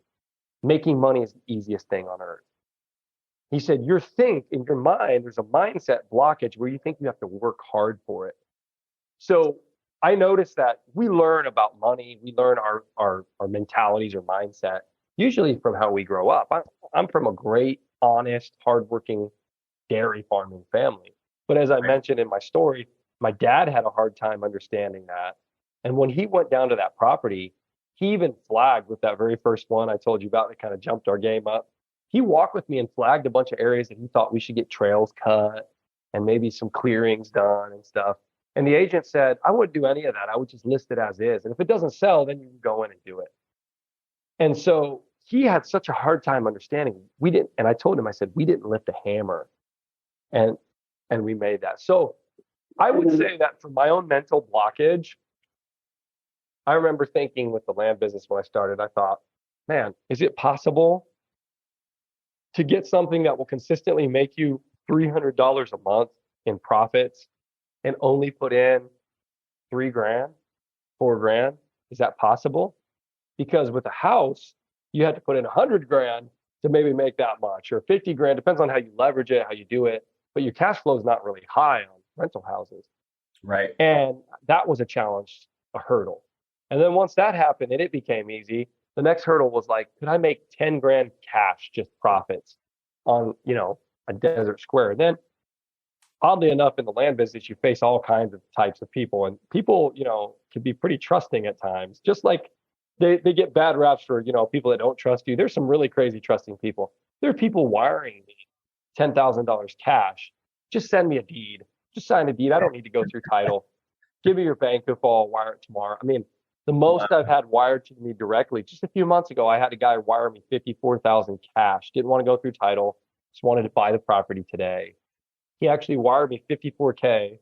making money is the easiest thing on earth. He said, in your mind, there's a mindset blockage where you think you have to work hard for it. So I noticed that we learn about money, we learn our mentalities or mindset, usually from how we grow up. I'm from a great, honest, hardworking dairy farming family. But as I mentioned in my story, My dad had a hard time understanding that. And when he went down to that property, he even flagged with that very first one I told you about that kind of jumped our game up. He walked with me and flagged a bunch of areas that he thought we should get trails cut and maybe some clearings done and stuff. And the agent said, I wouldn't do any of that. I would just list it as is. And if it doesn't sell, then you can go in and do it. And so he had such a hard time understanding. We didn't, and I told him, I said, we didn't lift a hammer. And we made that. So I would say that for my own mental blockage, I remember thinking with the land business when I started, I thought, man, is it possible to get something that will consistently make you $300 a month in profits and only put in $3,000, $4,000? Is that possible? Because with a house, you had to put in $100,000 to maybe make that much, or $50,000, depends on how you leverage it, how you do it. But your cash flow is not really high on rental houses. Right. And that was a challenge, a hurdle. And then once that happened and it became easy, the next hurdle was like, could I make $10,000 cash, just profits on, a desert square? And then oddly enough, in the land business, you face all kinds of types of people, and people, can be pretty trusting at times, just like they get bad raps for, people that don't trust you. There's some really crazy trusting people. There are people wiring me $10,000 cash. Just send me a deed. Just sign a deed. I don't need to go through title. Give me your bank info. I'll wire it tomorrow. I mean, the most I've had wired to me directly, just a few months ago, I had a guy wire me $54,000 cash. Didn't want to go through title. Just wanted to buy the property today. He actually wired me $54K.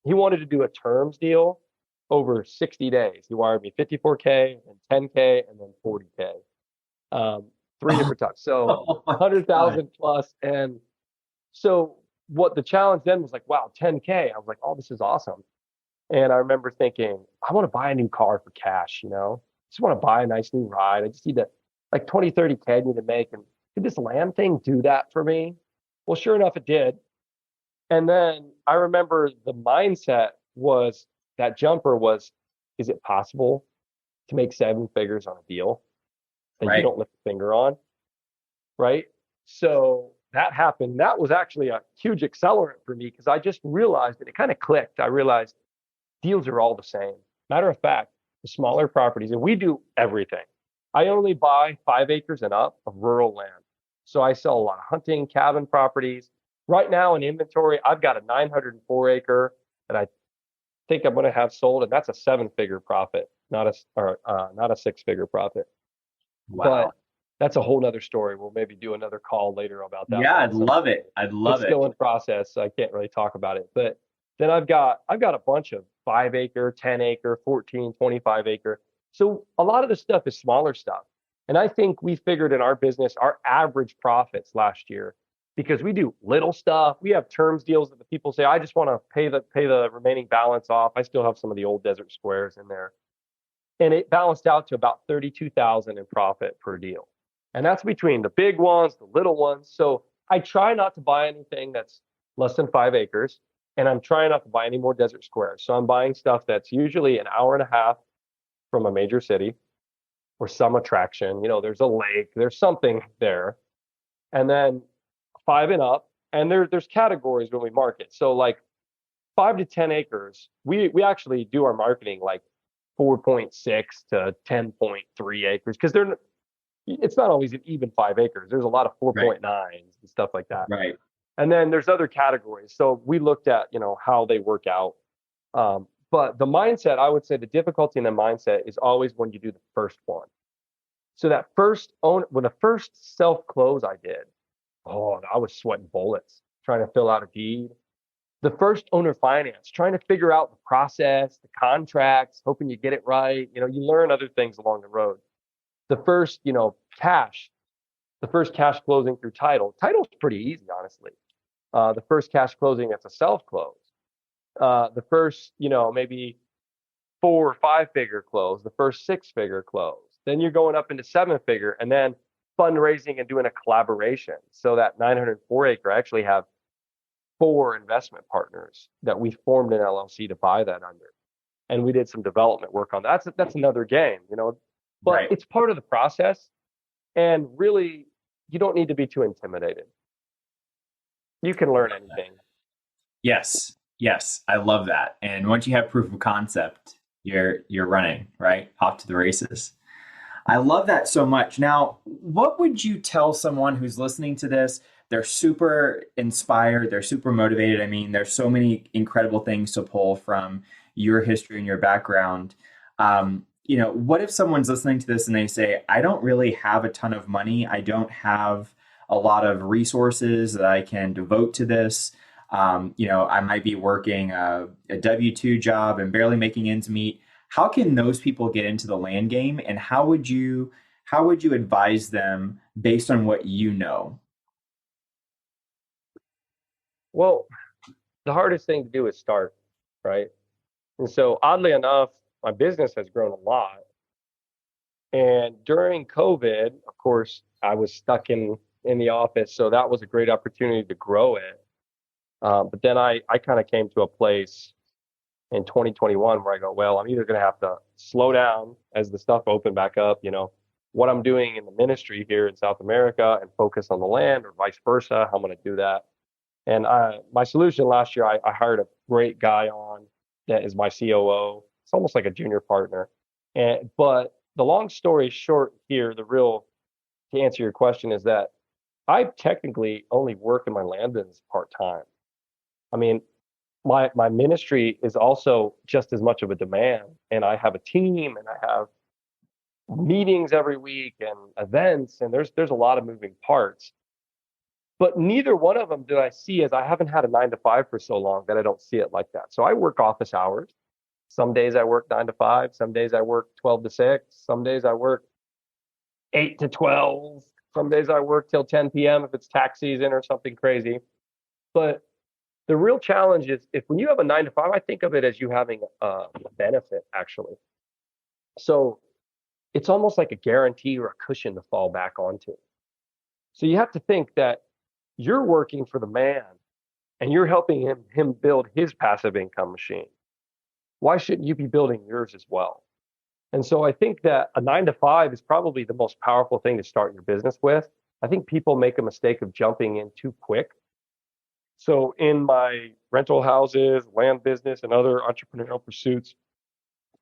He wanted to do a terms deal over 60 days. He wired me $54K and $10K and then $40K. 3 different times. So 100,000 plus. And so what the challenge then was like, wow, 10K. I was like, oh, this is awesome. And I remember thinking, I want to buy a new car for cash, just want to buy a nice new ride. I just need to, like 20, 30K I need to make. And did this land thing do that for me? Well, sure enough, it did. And then I remember the mindset was, that jumper was, is it possible to make 7 figures on a deal that you don't lift a finger on? Right. So that happened. That was actually a huge accelerant for me, because I just realized, and it kind of clicked. I realized deals are all the same. Matter of fact, the smaller properties, and we do everything. I only buy 5 acres and up of rural land. So I sell a lot of hunting cabin properties. Right now in inventory, I've got a 904 acre that I think I'm going to have sold, and that's a 7-figure profit, not a 6-figure profit. Wow. But that's a whole nother story. We'll maybe do another call later about that. Yeah, I'd love it. It's still in process, so I can't really talk about it. But then I've got a bunch of 5 acre, 10 acre, 14, 25 acre. So a lot of the stuff is smaller stuff. And I think we figured in our business, our average profits last year, because we do little stuff. We have terms deals that the people say, I just want to pay the remaining balance off. I still have some of the old desert squares in there. And it balanced out to about 32,000 in profit per deal. And that's between the big ones, the little ones. So I try not to buy anything that's less than 5 acres. And I'm trying not to buy any more desert squares. So I'm buying stuff that's usually an hour and a half from a major city or some attraction. There's a lake, there's something there. And then 5 and up. And there's categories when we market. So like 5 to 10 acres, we actually do our marketing like 4.6 to 10.3 acres, because it's not always an even 5 acres. There's a lot of 4.9s and stuff like that. Right. And then there's other categories. So we looked at, how they work out. But the mindset, I would say the difficulty in the mindset is always when you do the first one. So that when the first self-close I did, I was sweating bullets trying to fill out a deed. The first owner finance, trying to figure out the process, the contracts, hoping you get it right. You learn other things along the road. The first, cash closing through title. Title's pretty easy, honestly. The first cash closing, that's a self-close. The first, maybe 4 or 5 figure close, the first 6-figure close. Then you're going up into 7-figure, and then fundraising and doing a collaboration. So that 904 acre, I actually have 4 investment partners that we formed an LLC to buy that under. And we did some development work on that. That's another game, but It's part of the process. And really, you don't need to be too intimidated. You can learn anything. Yes. Yes, I love that. And once you have proof of concept, you're running, right? Off to the races. I love that so much. Now, what would you tell someone who's listening to this? They're super inspired, they're super motivated. I mean, there's so many incredible things to pull from your history and your background. What if someone's listening to this and they say, I don't really have a ton of money, I don't have a lot of resources that I can devote to this. I might be working a W-2 job and barely making ends meet. How can those people get into the land game, and how would you advise them based on what you know? Well, the hardest thing to do is start, right? And so oddly enough, my business has grown a lot. And during COVID, of course, I was stuck in the office, so that was a great opportunity to grow it. But then I kind of came to a place in 2021 where I go, well, I'm either going to have to slow down as the stuff opened back up, what I'm doing in the ministry here in South America and focus on the land, or vice versa, how I'm going to do that. And my solution last year, I hired a great guy on that is my COO. It's almost like a junior partner. But the long story short here, to answer your question, is that I technically only work in my land business part time. I mean, my ministry is also just as much of a demand, and I have a team, and I have meetings every week and events, and there's a lot of moving parts. But neither one of them did I see, as I haven't had a 9 to 5 for so long that I don't see it like that. So I work office hours. Some days I work 9 to 5. Some days I work 12 to 6. Some days I work 8 to 12. Some days I work till 10 p.m. if it's tax season or something crazy. But the real challenge is, if when you have a 9 to 5, I think of it as you having a benefit, actually. So it's almost like a guarantee or a cushion to fall back onto. So you have to think that you're working for the man and you're helping him build his passive income machine. Why shouldn't you be building yours as well? And so I think that a 9 to 5 is probably the most powerful thing to start your business with. I think people make a mistake of jumping in too quick. So in my rental houses, land business, and other entrepreneurial pursuits,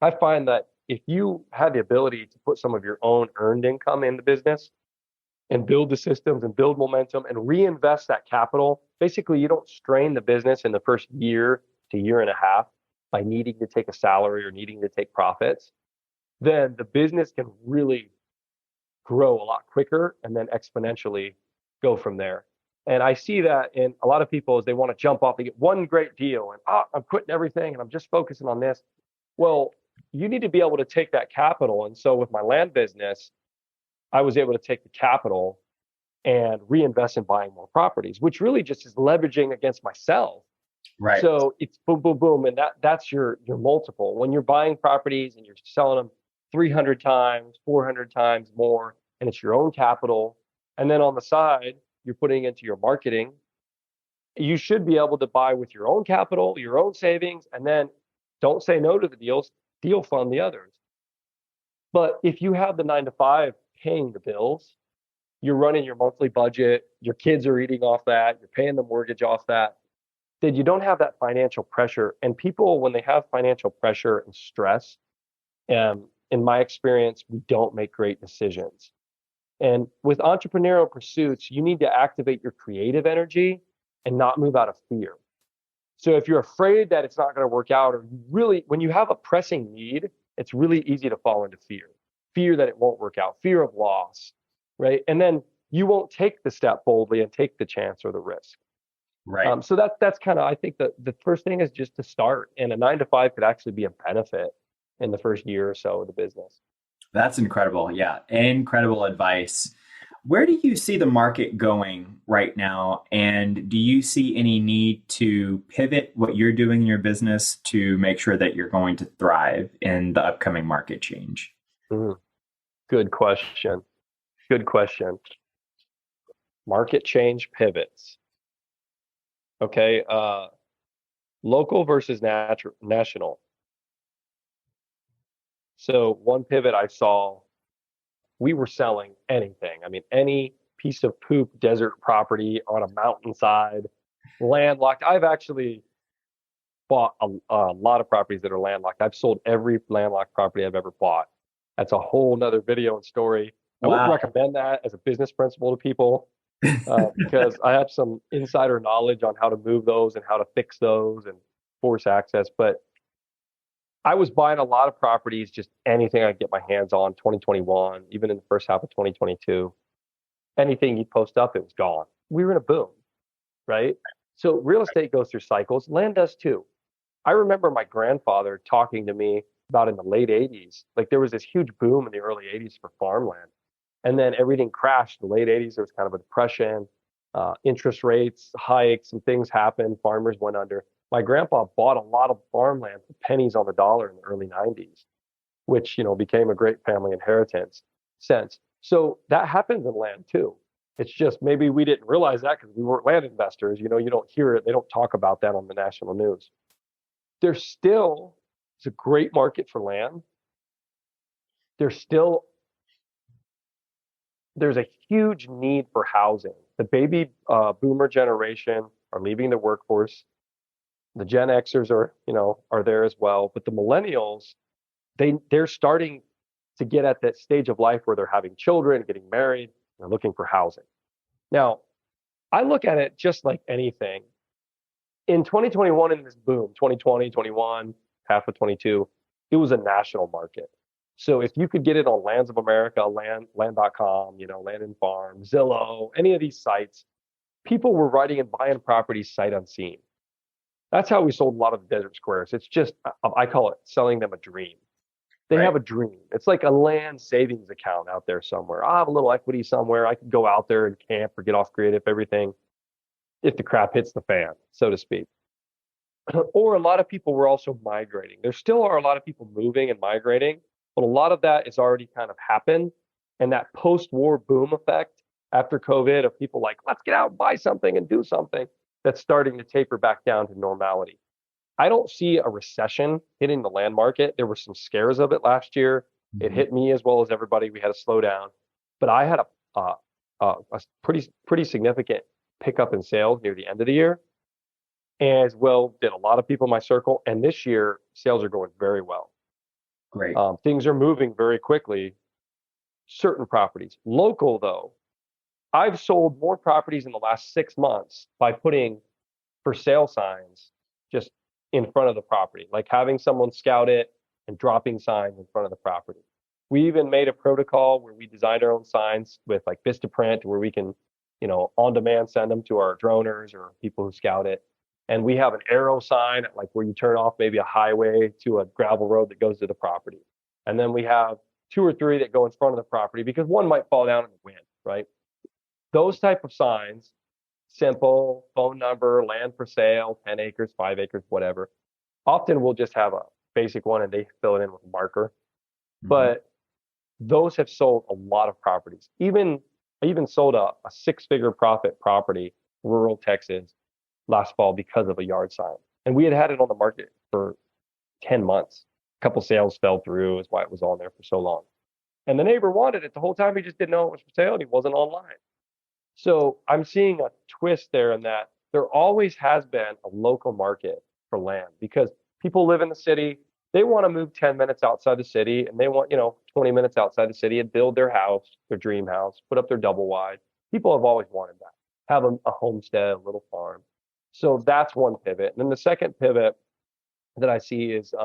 I find that if you have the ability to put some of your own earned income in the business and build the systems and build momentum and reinvest that capital, basically you don't strain the business in the first year to year and a half by needing to take a salary or needing to take profits, then the business can really grow a lot quicker and then exponentially go from there. And I see that in a lot of people, as they want to jump off, they get one great deal and I'm quitting everything and I'm just focusing on this. Well, you need to be able to take that capital. And so with my land business, I was able to take the capital and reinvest in buying more properties, which really just is leveraging against myself. Right. So it's boom, boom, boom. And that's your multiple. When you're buying properties and you're selling them 300 times, 400 times more, and it's your own capital. And then on the side, you're putting into your marketing. You should be able to buy with your own capital, your own savings, and then don't say no to the deals, deal fund the others. But if you have the 9 to 5 paying the bills, you're running your monthly budget, your kids are eating off that, you're paying the mortgage off that, then you don't have that financial pressure. And people, when they have financial pressure and stress, in my experience, we don't make great decisions. And with entrepreneurial pursuits, you need to activate your creative energy and not move out of fear. So if you're afraid that it's not going to work out, or when you have a pressing need, it's really easy to fall into fear that it won't work out, fear of loss, right? And then you won't take the step boldly and take the chance or the risk. Right. So that's kind of, I think that the first thing is just to start, and a 9 to 5 could actually be a benefit in the first year or so of the business. That's incredible. Yeah. Incredible advice. Where do you see the market going right now? And do you see any need to pivot what you're doing in your business to make sure that you're going to thrive in the upcoming market change? Good question. Good question. Market change pivots. Okay. Local versus national. So one pivot I saw, we were selling anything. I mean, any piece of poop desert property on a mountainside, landlocked. bought a lot of properties that are landlocked. I've sold every landlocked property I've ever bought. That's a whole nother video and story. I wouldn't Wow. recommend that as a business principle to people because I have some insider knowledge on how to move those and how to fix those and force access. But I was buying a lot of properties, just anything I could get my hands on, 2021, even in the first half of 2022. Anything you post up, it was gone. We were in a boom, right? So real estate goes through cycles. Land does too. I remember my grandfather talking to me about in the late 80s. Like there was this huge boom in the early 80s for farmland. And then everything crashed. In the late 80s, there was kind of a depression, interest rates hikes, and things happened. Farmers went under. My grandpa bought a lot of farmland for pennies on the dollar in the early 90s, which, became a great family inheritance sense. So that happens in land too. It's just maybe we didn't realize that because we weren't land investors. You don't hear it. They don't talk about that on the national news. It's a great market for land. There's a huge need for housing. The baby boomer generation are leaving the workforce. The Gen Xers are there as well. But the millennials, they're starting to get at that stage of life where they're having children, getting married, they're looking for housing. Now, I look at it just like anything. In 2021, in this boom, 2020, 21, half of 22, it was a national market. So if you could get it on Lands of America, land.com, Land and Farm, Zillow, any of these sites, people were writing and buying properties sight unseen. That's how we sold a lot of the desert squares. It's just, I call it selling them a dream. They have a dream. It's like a land savings account out there somewhere. I have a little equity somewhere. I could go out there and camp or get off grid if the crap hits the fan, so to speak. Or a lot of people were also migrating. There still are a lot of people moving and migrating, but a lot of that has already kind of happened. And that post-war boom effect after COVID of people like, let's get out and buy something and do something, that's starting to taper back down to normality. I don't see a recession hitting the land market. There were some scares of it last year. It hit me as well as everybody. We had a slowdown, but I had a pretty significant pickup in sales near the end of the year, as well did a lot of people in my circle. And this year, sales are going very well. Great. Things are moving very quickly. Certain properties, local though, I've sold more properties in the last 6 months by putting for sale signs just in front of the property, like having someone scout it and dropping signs in front of the property. We even made a protocol where we designed our own signs with like Vistaprint, where we can, on demand send them to our droners or people who scout it. And we have an arrow sign, like where you turn off maybe a highway to a gravel road that goes to the property. And then we have 2 or 3 that go in front of the property because one might fall down in the wind, right? Those type of signs, simple, phone number, land for sale, 10 acres, 5 acres, whatever. Often we'll just have a basic one and they fill it in with a marker. But those have sold a lot of properties. I even sold a 6-figure profit property, rural Texas, last fall because of a yard sign. And we had it on the market for 10 months. A couple sales fell through, is why it was on there for so long. And the neighbor wanted it the whole time. He just didn't know it was for sale and he wasn't online. So I'm seeing a twist there in that there always has been a local market for land because people live in the city. They want to move 10 minutes outside the city and they want, 20 minutes outside the city and build their house, their dream house, put up their double wide. People have always wanted that, have a homestead, a little farm. So that's one pivot. And then the second pivot that I see is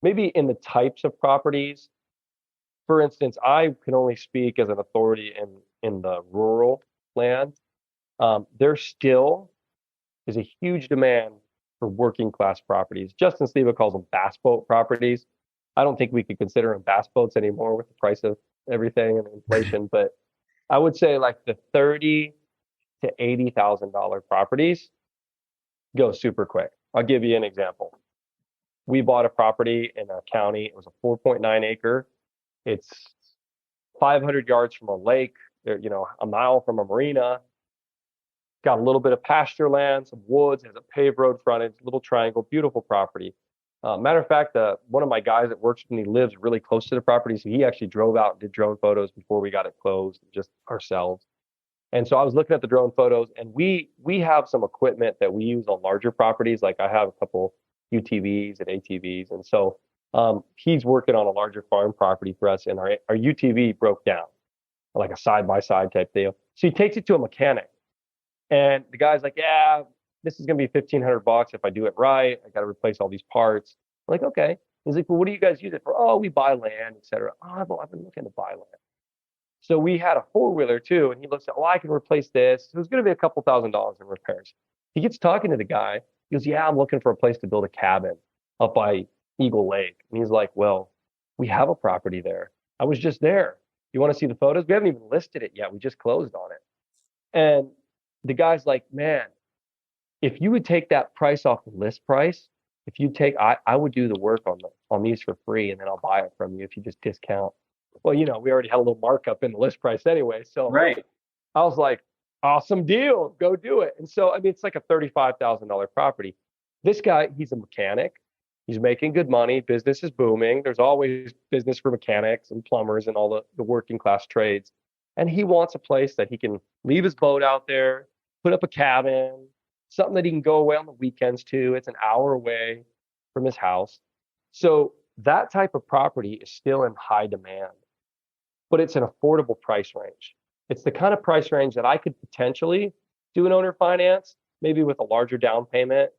maybe in the types of properties. For instance, I can only speak as an authority in the rural land. There still is a huge demand for working class properties. Justin Sleva calls them bass boat properties. I don't think we could consider them bass boats anymore with the price of everything and inflation, but I would say like the $30,000 to $80,000 properties go super quick. I'll give you an example. We bought a property in a county. It was a 4.9 acre. It's 500 yards from a lake, a mile from a marina. Got a little bit of pasture land, some woods, has a paved road frontage, little triangle, beautiful property. Matter of fact, one of my guys that works with me lives really close to the property, so he actually drove out and did drone photos before we got it closed, just ourselves. And so I was looking at the drone photos, and we have some equipment that we use on larger properties. Like I have a couple UTVs and ATVs, and so he's working on a larger farm property for us, and our UTV broke down, like a side by side type deal. So he takes it to a mechanic, and the guy's like, "Yeah, this is gonna be $1,500 if I do it right. I got to replace all these parts." I'm like, "Okay." He's like, "Well, what do you guys use it for?" "Oh, we buy land, etc." "Oh, I've been looking to buy land." So we had a four-wheeler too, and he looks at, "Oh, I can replace this." So it was going to be a couple $1,000s in repairs. He gets talking to the guy. He goes, "Yeah, I'm looking for a place to build a cabin up by Eagle Lake." And he's like, "Well, we have a property there. I was just there. You want to see the photos? We haven't even listed it yet. We just closed on it." And the guy's like, "Man, if you would take that price off the list price, if you take, I would do the work on these for free, and then I'll buy it from you if you just discount." Well, we already had a little markup in the list price anyway. So Right. I was like, "Awesome deal, go do it." And so, I mean, it's like a $35,000 property. This guy, he's a mechanic. He's making good money. Business is booming. There's always business for mechanics and plumbers and all the working class trades. And he wants a place that he can leave his boat out there, put up a cabin, something that he can go away on the weekends to. It's an hour away from his house. So that type of property is still in high demand, but it's an affordable price range. It's the kind of price range that I could potentially do an owner finance, maybe with a larger down payment,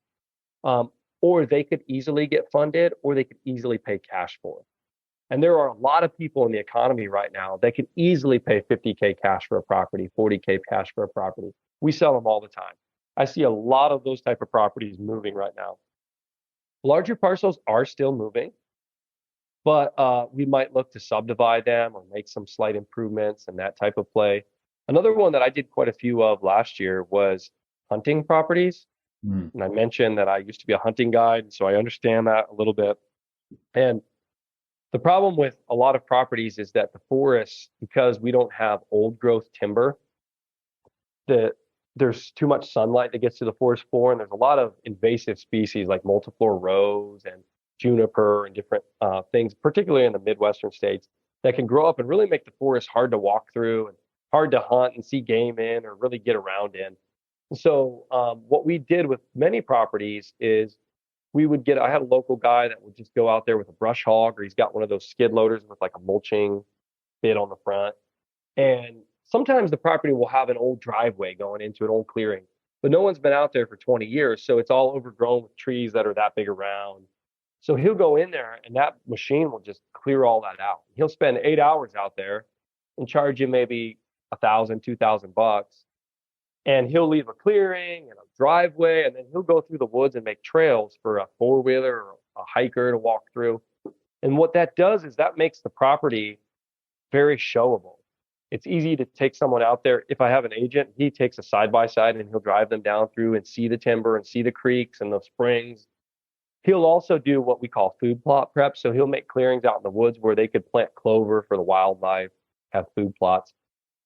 or they could easily get funded, or they could easily pay cash for it. And there are a lot of people in the economy right now that can easily pay 50K cash for a property, 40K cash for a property. We sell them all the time. I see a lot of those type of properties moving right now. Larger parcels are still moving, but we might look to subdivide them or make some slight improvements and that type of play. Another one that I did quite a few of last year was hunting properties. And I mentioned that I used to be a hunting guide, so I understand that a little bit. And the problem with a lot of properties is that the forests, because we don't have old growth timber, there's too much sunlight that gets to the forest floor, and there's a lot of invasive species like multiflora rose and juniper and different things, particularly in the Midwestern states, that can grow up and really make the forest hard to walk through and hard to hunt and see game in or really get around in. So what we did with many properties is I had a local guy that would just go out there with a brush hog, or he's got one of those skid loaders with like a mulching bit on the front. And sometimes the property will have an old driveway going into an old clearing, but no one's been out there for 20 years. So it's all overgrown with trees that are that big around. So he'll go in there and that machine will just clear all that out. He'll spend 8 hours out there and charge you maybe $1,000, $2,000. And he'll leave a clearing and a driveway, and then he'll go through the woods and make trails for a four-wheeler or a hiker to walk through. And what that does is that makes the property very showable. It's easy to take someone out there. If I have an agent, he takes a side-by-side and he'll drive them down through and see the timber and see the creeks and the springs. He'll also do what we call food plot prep. So he'll make clearings out in the woods where they could plant clover for the wildlife, have food plots.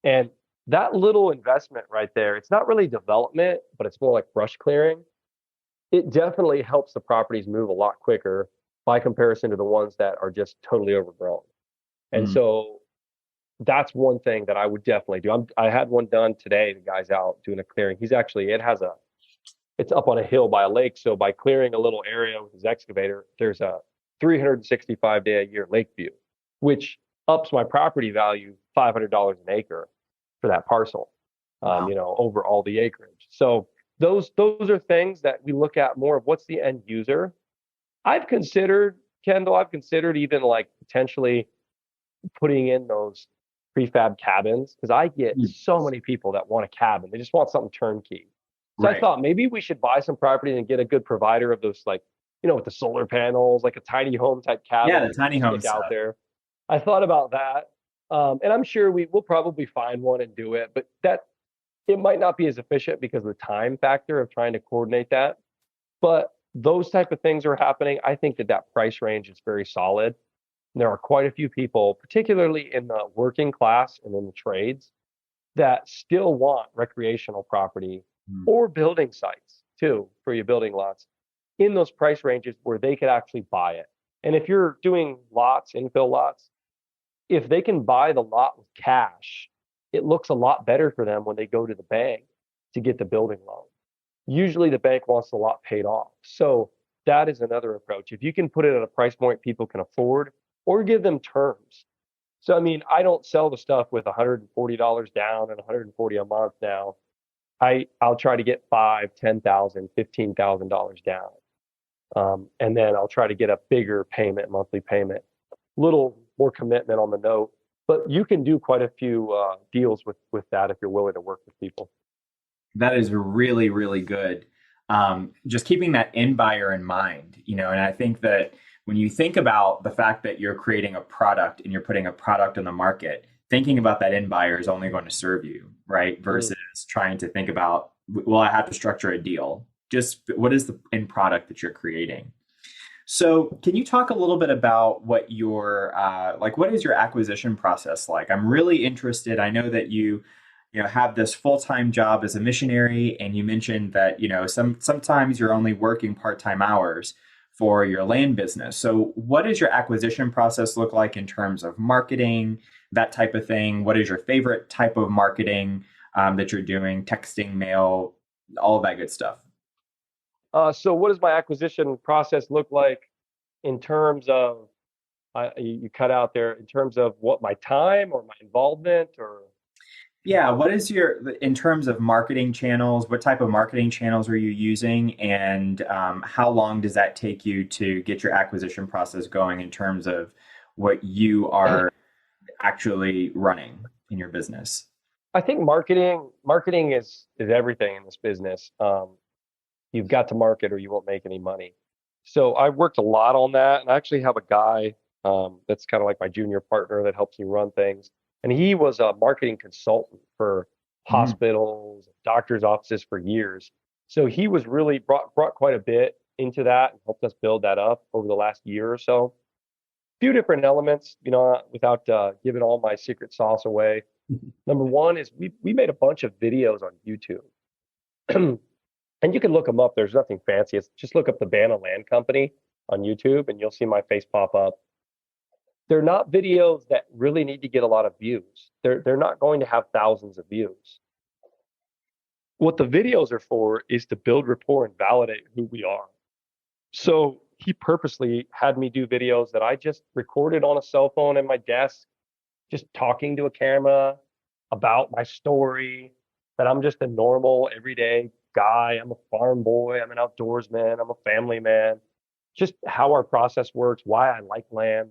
And that little investment right there, it's not really development, but it's more like brush clearing. It definitely helps the properties move a lot quicker by comparison to the ones that are just totally overgrown. And so that's one thing that I would definitely do. I had one done today. The guy's out doing a clearing. It's up on a hill by a lake. So by clearing a little area with his excavator, there's a 365-day a year lake view, which ups my property value $500 an acre for that parcel, Wow. Over all the acreage. So those are things that we look at more of what's the end user. Kendall, I've considered even like potentially putting in those prefab cabins, because I get so many people that want a cabin. They just want something turnkey. So Right. I thought maybe we should buy some property and get a good provider of those, like, with the solar panels, like a tiny home type cabin. Yeah, the tiny home out stuff. there. I thought about that. And I'm sure we'll probably find one and do it, but it might not be as efficient because of the time factor of trying to coordinate that. But those type of things are happening. I think that price range is very solid. And there are quite a few people, particularly in the working class and in the trades, that still want recreational property or building sites too for your building lots in those price ranges where they could actually buy it. And if you're doing lots, infill lots, if they can buy the lot with cash it looks a lot better for them when they go to the bank to get the building loan. Usually the bank wants a lot paid off. So that is another approach. If you can put it at a price point people can afford, or give them terms. So, I mean, I don't sell the stuff with $140 down and $140 a month now. I'll try to get $5,000, $10,000, $15,000 down. And then I'll try to get a bigger payment, monthly payment, little more commitment on the note. But you can do quite a few deals with that if you're willing to work with people. That is really, really good. Just keeping that end buyer in mind, and I think that when you think about the fact that you're creating a product and you're putting a product in the market, thinking about that end buyer is only going to serve you, right? Versus trying to think about, well, I have to structure a deal. Just what is the end product that you're creating? So can you talk a little bit about what your, what is your acquisition process like? I'm really interested. I know that you have this full-time job as a missionary, and you mentioned that, sometimes you're only working part-time hours for your land business. So what does your acquisition process look like in terms of marketing, that type of thing? What is your favorite type of marketing that you're doing, texting, mail, all of that good stuff? So what does my acquisition process look like in terms of, you cut out there, in terms of what, my time or my involvement, or? Yeah, what is in terms of marketing channels, what type of marketing channels are you using, and how long does that take you to get your acquisition process going in terms of what you are actually running in your business? I think marketing is everything in this business. You've got to market or you won't make any money. So I worked a lot on that, and I actually have a guy that's kind of like my junior partner that helps me run things. And he was a marketing consultant for hospitals, doctors' offices for years. So he was really brought quite a bit into that and helped us build that up over the last year or so. A few different elements, without giving all my secret sauce away. Number one is we made a bunch of videos on YouTube. And you can look them up. There's nothing fancy. It's just look up the Banna Land Company on YouTube and you'll see my face pop up. They're not videos that really need to get a lot of views. They're not going to have thousands of views. What the videos are for is to build rapport and validate who we are. So he purposely had me do videos that I just recorded on a cell phone in my desk, just talking to a camera about my story, that I'm just a normal, everyday guy. I'm a farm boy. I'm an outdoorsman. I'm a family man. Just how our process works, why I like land.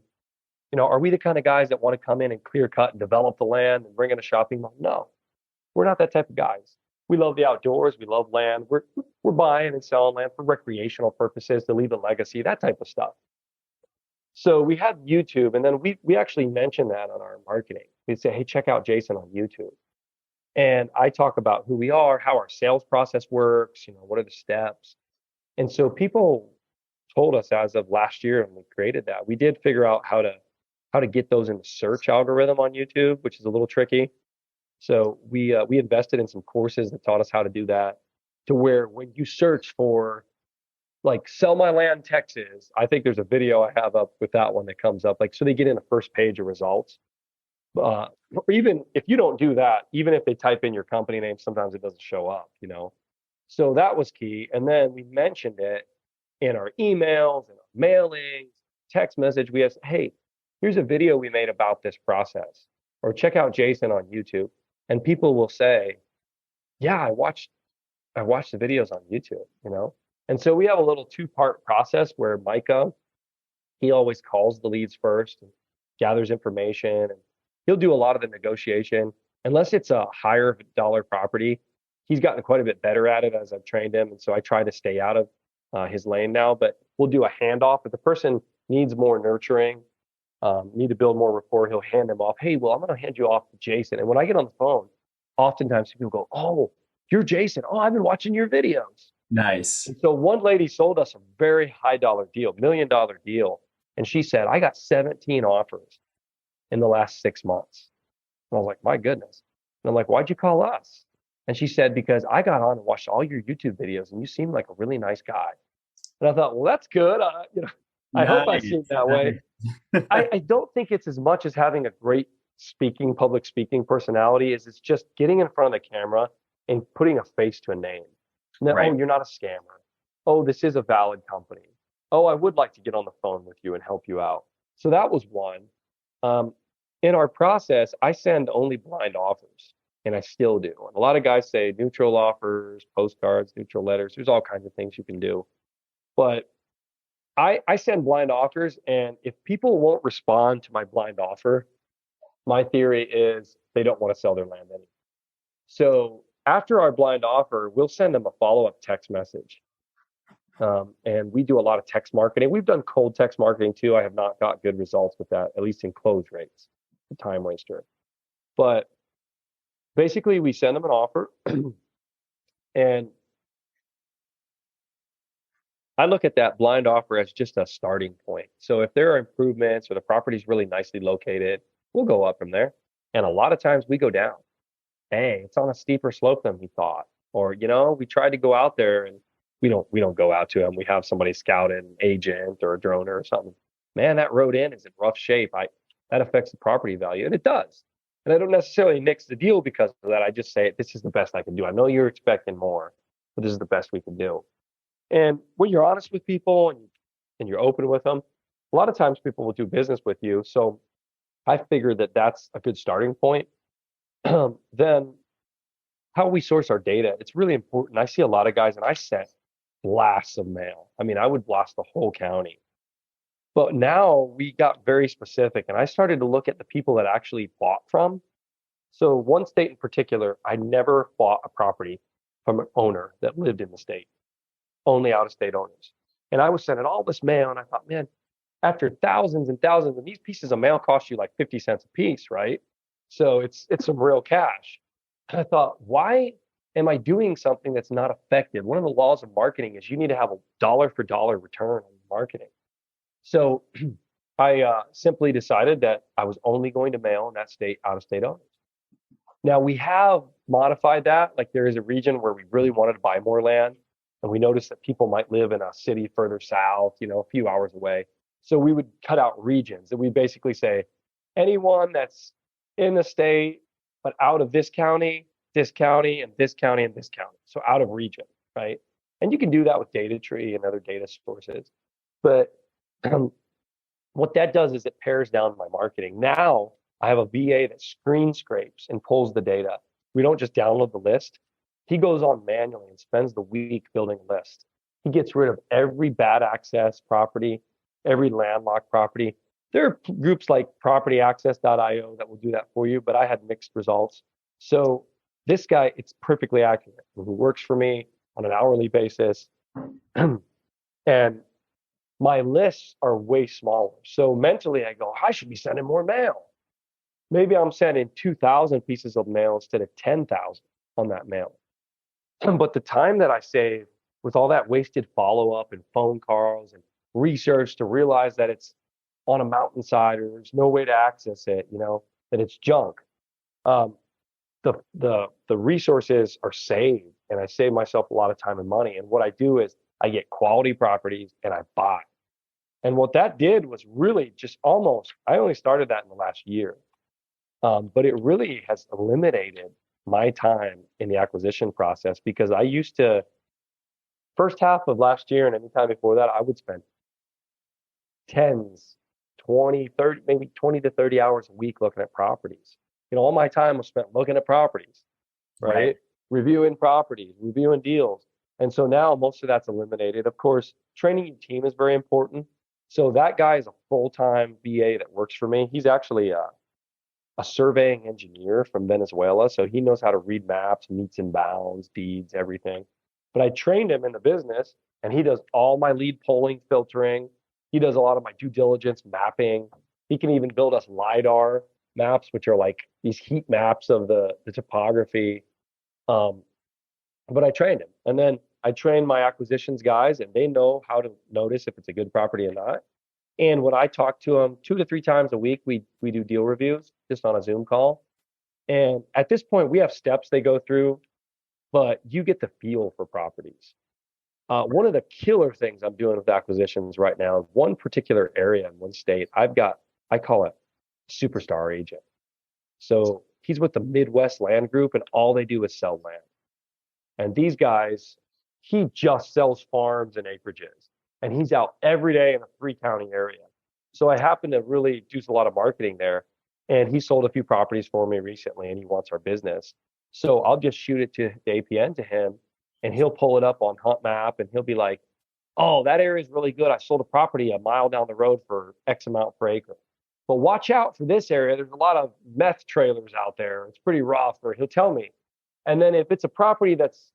Are we the kind of guys that want to come in and clear cut and develop the land and bring in a shopping mall? No, we're not that type of guys. We love the outdoors. We love land. We're buying and selling land for recreational purposes, to leave a legacy, that type of stuff. So we have YouTube, and then we actually mention that on our marketing. We say, hey, check out Jason on YouTube. And I talk about who we are, how our sales process works, what are the steps. And so people told us as of last year, and we created that, we did figure out how to get those in the search algorithm on YouTube, which is a little tricky. So we invested in some courses that taught us how to do that, to where when you search for like sell my land Texas, I think there's a video I have up with that one that comes up, like, so they get in the first page of results. Or even if you don't do that, even if they type in your company name, sometimes it doesn't show up, So that was key. And then we mentioned it in our emails and our mailings, text message. We asked, hey, here's a video we made about this process, or check out Jason on YouTube. And people will say, yeah, I watched the videos on YouTube, And so we have a little 2-part process where Micah, he always calls the leads first and gathers information, and he'll do a lot of the negotiation. Unless it's a higher dollar property, he's gotten quite a bit better at it as I've trained him. And so I try to stay out of his lane now, but we'll do a handoff. If the person needs more nurturing, need to build more rapport, he'll hand them off. Hey, well, I'm going to hand you off to Jason. And when I get on the phone, oftentimes people go, oh, you're Jason. Oh, I've been watching your videos. Nice. And so one lady sold us a very high dollar deal, $1 million deal. And she said, I got 17 offers in the last 6 months. And I was like, my goodness. And I'm like, why'd you call us? And she said, because I got on and watched all your YouTube videos and you seem like a really nice guy. And I thought, well, that's good. I hope I seem that way. I don't think it's as much as having a great public speaking personality is it's just getting in front of the camera and putting a face to a name. Now, Right. oh, you're not a scammer. Oh, this is a valid company. Oh, I would like to get on the phone with you and help you out. So that was one. Um, in our process, I send only blind offers, and I still do. And a lot of guys say neutral offers, postcards, neutral letters. There's all kinds of things you can do. But I send blind offers, and if people won't respond to my blind offer, my theory is they don't want to sell their land anymore. So after our blind offer, we'll send them a follow-up text message. And we do a lot of text marketing. We've done cold text marketing too. I have not got good results with that, at least in close rates, a time waster. But basically, we send them an offer, and I look at that blind offer as just a starting point. So if there are improvements or the property's really nicely located, we'll go up from there. And a lot of times we go down. Hey, it's on a steeper slope than we thought. Or, we tried to go out there and we don't go out to them. We have somebody scout an agent or a droner or something. Man, that road in is in rough shape. That affects the property value, and it does. And I don't necessarily nix the deal because of that. I just say this is the best I can do. I know you're expecting more, but this is the best we can do. And when you're honest with people and you're open with them, a lot of times people will do business with you. So I figure that that's a good starting point. Then how we source our data, it's really important. I see a lot of guys, and I sent blasts of mail. I mean, I would blast the whole county. But now we got very specific, and I started to look at the people that actually bought from. So one state in particular, I never bought a property from an owner that lived in the state, only out-of-state owners. And I was sending all this mail, and I thought, man, after thousands and thousands, and these pieces of mail cost you like 50 cents a piece, right? So it's some real cash. I thought, why am I doing something that's not effective? One of the laws of marketing is you need to have a dollar for dollar return on marketing. So I simply decided that I was only going to mail in that state out-of-state owners. Now we have modified that. Like there is a region where we really wanted to buy more land, and we noticed that people might live in a city further south, a few hours away. So we would cut out regions, and we basically say anyone that's in the state but out of this county, and this county, and this county. So out of region, right? And you can do that with data tree and other data sources. But what that does is it pares down my marketing. Now I have a VA that screen scrapes and pulls the data. We don't just download the list. He goes on manually and spends the week building a list. He gets rid of every bad access property, every landlocked property. There are groups like propertyaccess.io that will do that for you, but I had mixed results. So this guy, it's perfectly accurate, who works for me on an hourly basis. And my lists are way smaller. So mentally I go, I should be sending more mail. Maybe I'm sending 2,000 pieces of mail instead of 10,000 on that mail. But the time that I save with all that wasted follow-up and phone calls and research to realize that it's on a mountainside or there's no way to access it, that it's junk. The resources are saved, and I save myself a lot of time and money. And what I do is I get quality properties and I buy. And what that did was really just I only started that in the last year. But it really has eliminated my time in the acquisition process, because I used to, first half of last year and any time before that, I would spend 20, 30, maybe 20 to 30 hours a week looking at properties. All my time was spent looking at properties, right? Reviewing properties, reviewing deals. And so now most of that's eliminated. Of course, training your team is very important. So that guy is a full-time VA that works for me. He's actually a surveying engineer from Venezuela. So he knows how to read maps, meets and bounds, deeds, everything. But I trained him in the business, and he does all my lead polling, filtering. He does a lot of my due diligence mapping. He can even build us LiDAR maps, which are like these heat maps of the topography. But I trained him. And then I trained my acquisitions guys, and they know how to notice if it's a good property or not. And when I talk to them 2 to 3 times a week, we do deal reviews just on a Zoom call. And at this point, we have steps they go through, but you get the feel for properties. One of the killer things I'm doing with acquisitions right now, one particular area in one state, I call it superstar agent. So he's with the Midwest Land Group, and all they do is sell land. And these guys, he just sells farms and acreages, and he's out every day in a 3-county area. So I happen to really do a lot of marketing there. And he sold a few properties for me recently, and he wants our business. So I'll just shoot it to the APN to him, and he'll pull it up on Hunt Map, and he'll be like, "Oh, that area is really good. I sold a property a mile down the road for X amount per acre. But watch out for this area. There's a lot of meth trailers out there. It's pretty rough." Or he'll tell me. And then if it's a property that's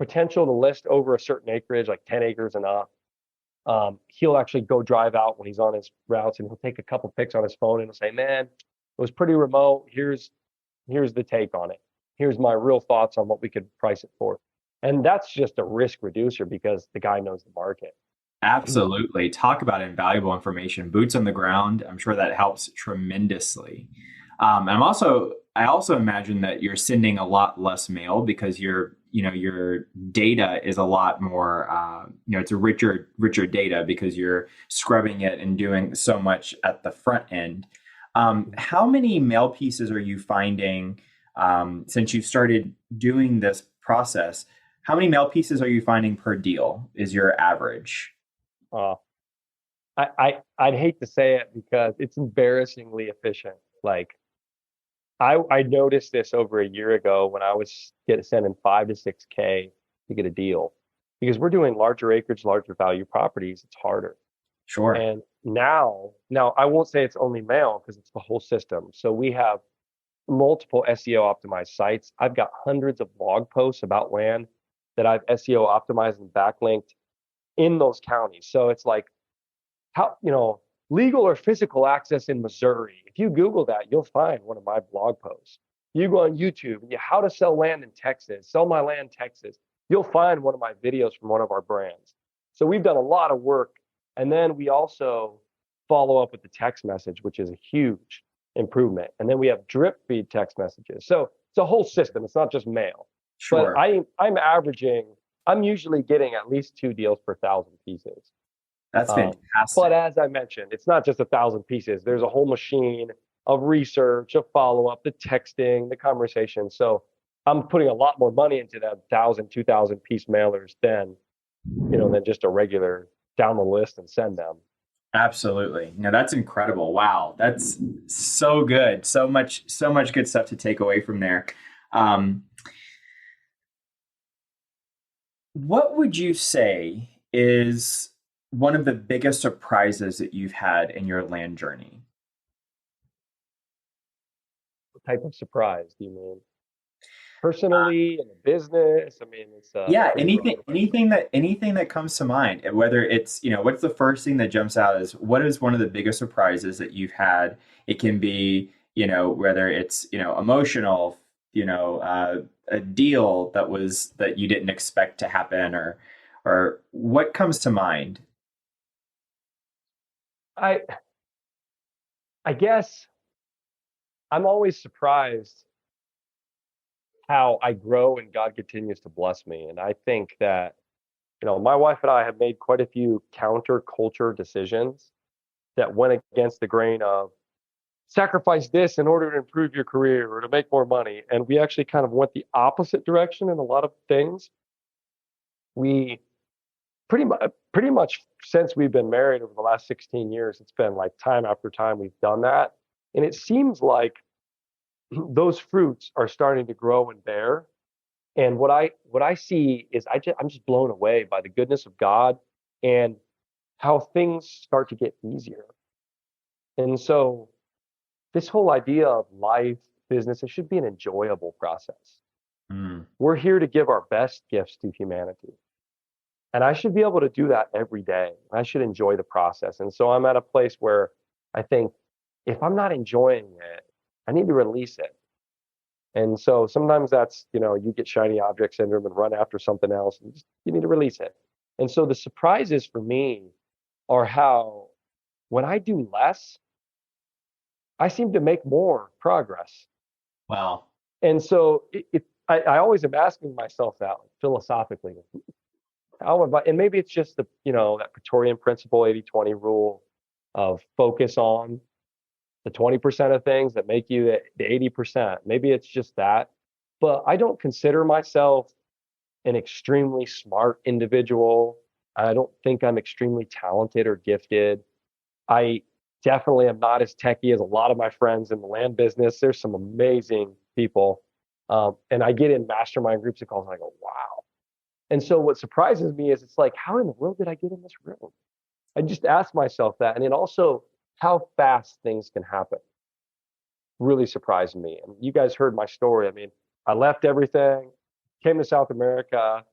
potential to list over a certain acreage, like 10 acres and up, he'll actually go drive out when he's on his routes, and he'll take a couple pics on his phone, and he'll say, "Man, it was pretty remote. Here's the take on it. Here's my real thoughts on what we could price it for." And that's just a risk reducer because the guy knows the market. Absolutely. Talk about invaluable information. Boots on the ground. I'm sure that helps tremendously. I also imagine that you're sending a lot less mail because your data is a lot more, it's a richer data because you're scrubbing it and doing so much at the front end. How many mail pieces are you finding since you started doing this process? How many mail pieces are you finding per deal is your average? I'd hate to say it because it's embarrassingly efficient. Like I noticed this over a year ago when I was sending 5 to 6K to get a deal, because we're doing larger acreage, larger value properties. It's harder. Sure. And now I won't say it's only mail because it's the whole system. So we have multiple SEO optimized sites. I've got hundreds of blog posts about land that I've SEO optimized and backlinked in those counties. So it's like how, legal or physical access in Missouri. If you Google that, you'll find one of my blog posts. You go on YouTube and how to sell land in Texas, sell my land Texas. You'll find one of my videos from one of our brands. So we've done a lot of work. And then we also follow up with the text message, which is a huge improvement. And then we have drip feed text messages. So it's a whole system. It's not just mail. Sure. But I'm usually getting at least 2 deals per 1,000 pieces. That's fantastic. But as I mentioned, it's not just 1,000 pieces. There's a whole machine of research, of follow-up, the texting, the conversation. So I'm putting a lot more money into that 1,000, 2,000 piece mailers than just a regular down the list and send them. Absolutely. No, that's incredible. Wow. That's so good. So much good stuff to take away from there. What would you say is one of the biggest surprises that you've had in your land journey? What type of surprise do you mean? Personally, in a business? I mean, it's anything that comes to mind. Whether it's what's the first thing that jumps out is what is one of the biggest surprises that you've had? It can be whether it's emotional, a deal that you didn't expect to happen, or what comes to mind. I guess I'm always surprised how I grow and God continues to bless me. And I think that, my wife and I have made quite a few counterculture decisions that went against the grain of sacrifice this in order to improve your career or to make more money. And we actually kind of went the opposite direction in a lot of things. We pretty much since we've been married over the last 16 years, it's been like time after time we've done that. And it seems like those fruits are starting to grow and bear. And what I see is I'm just blown away by the goodness of God and how things start to get easier. And so this whole idea of life, business, it should be an enjoyable process. We're here to give our best gifts to humanity. And I should be able to do that every day. I should enjoy the process. And so I'm at a place where I think if I'm not enjoying it, I need to release it. And so sometimes that's, you get shiny object syndrome and run after something else. And you need to release it. And so the surprises for me are how when I do less, I seem to make more progress. Wow. And so I always am asking myself that philosophically. And maybe it's just that Praetorian principle, 80-20 rule of focus on the 20% of things that make you the 80%. Maybe it's just that. But I don't consider myself an extremely smart individual. I don't think I'm extremely talented or gifted. I definitely am not as techie as a lot of my friends in the land business. There's some amazing people. And I get in mastermind groups and calls and I go, wow. And so what surprises me is it's like, how in the world did I get in this room? I just ask myself that. And then also how fast things can happen really surprised me. And you guys heard my story. I mean, I left everything, came to South America,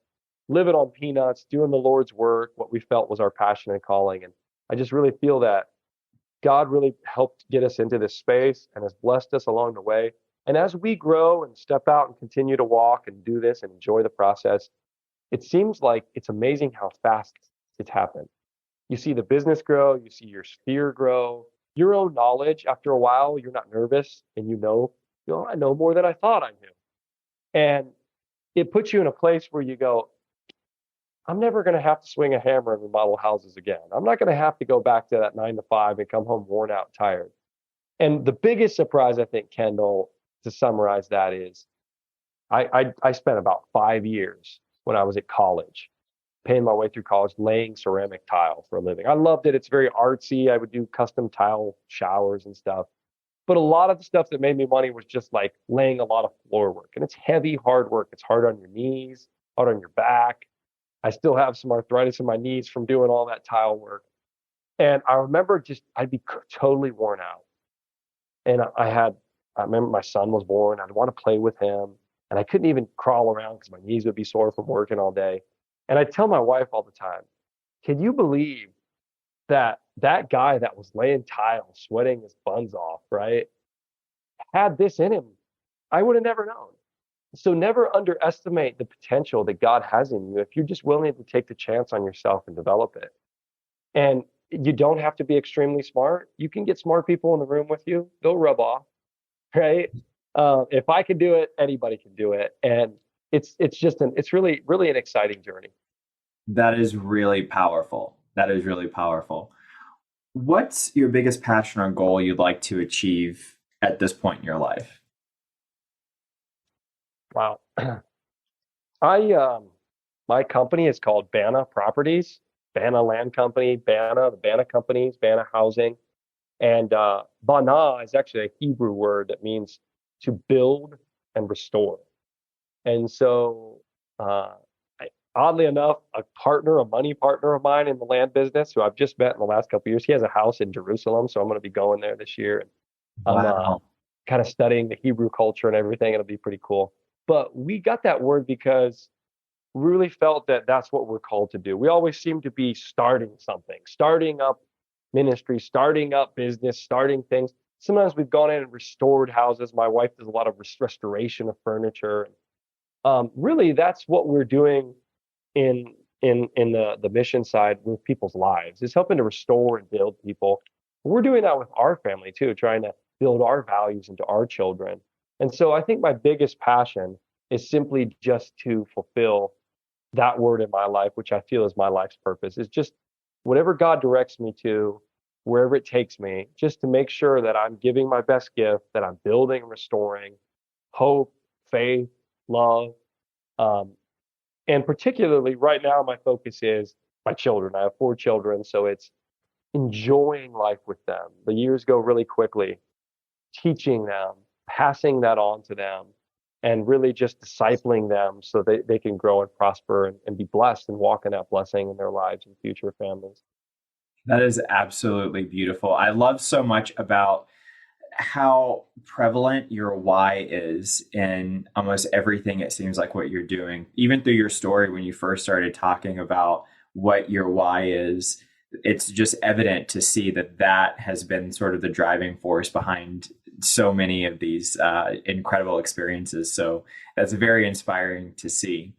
living on peanuts, doing the Lord's work, what we felt was our passion and calling. And I just really feel that God really helped get us into this space and has blessed us along the way. And as we grow and step out and continue to walk and do this and enjoy the process, it seems like it's amazing how fast it's happened. You see the business grow, you see your sphere grow, your own knowledge. After a while, you're not nervous and you know, I know more than I thought I knew. And it puts you in a place where you go, I'm never going to have to swing a hammer and remodel houses again. I'm not going to have to go back to that 9 to 5 and come home worn out, tired. And the biggest surprise, I think, Kendall, to summarize that is I spent about 5 years when I was at college, paying my way through college, laying ceramic tile for a living. I loved it. It's very artsy. I would do custom tile showers and stuff. But a lot of the stuff that made me money was just like laying a lot of floor work. And it's heavy, hard work. It's hard on your knees, hard on your back. I still have some arthritis in my knees from doing all that tile work. And I remember I'd be totally worn out. And I remember my son was born. I'd want to play with him. And I couldn't even crawl around because my knees would be sore from working all day. And I tell my wife all the time, can you believe that guy that was laying tile, sweating his buns off, right, had this in him? I would have never known. So never underestimate the potential that God has in you if you're just willing to take the chance on yourself and develop it. And you don't have to be extremely smart. You can get smart people in the room with you. They'll rub off, right? If I can do it, anybody can do it. And it's really, really an exciting journey. That is really powerful. That is really powerful. What's your biggest passion or goal you'd like to achieve at this point in your life? Wow. My company is called Banna Properties, Banna Land Company, Banna, the Banna Companies, Banna Housing. And Banna is actually a Hebrew word that means to build and restore. And so oddly enough, a money partner of mine in the land business, who I've just met in the last couple of years, he has a house in Jerusalem. So I'm going to be going there this year. And I'm kind of studying the Hebrew culture and everything. It'll be pretty cool. But we got that word because we really felt that that's what we're called to do. We always seem to be starting something, starting up ministry, starting up business, starting things. Sometimes we've gone in and restored houses. My wife does a lot of restoration of furniture. Really, that's what we're doing in the mission side with people's lives, is helping to restore and build people. We're doing that with our family too, trying to build our values into our children. And so I think my biggest passion is simply just to fulfill that word in my life, which I feel is my life's purpose, is just whatever God directs me to, wherever it takes me, just to make sure that I'm giving my best gift, that I'm building and restoring hope, faith, love. And particularly right now, my focus is my children. I have 4 children, so it's enjoying life with them. The years go really quickly, teaching them, passing that on to them, and really just discipling them so that they can grow and prosper and be blessed and walk in that blessing in their lives and future families. That is absolutely beautiful. I love so much about how prevalent your why is in almost everything. It seems like what you're doing, even through your story, when you first started talking about what your why is, it's just evident to see that has been sort of the driving force behind so many of these incredible experiences. So that's very inspiring to see.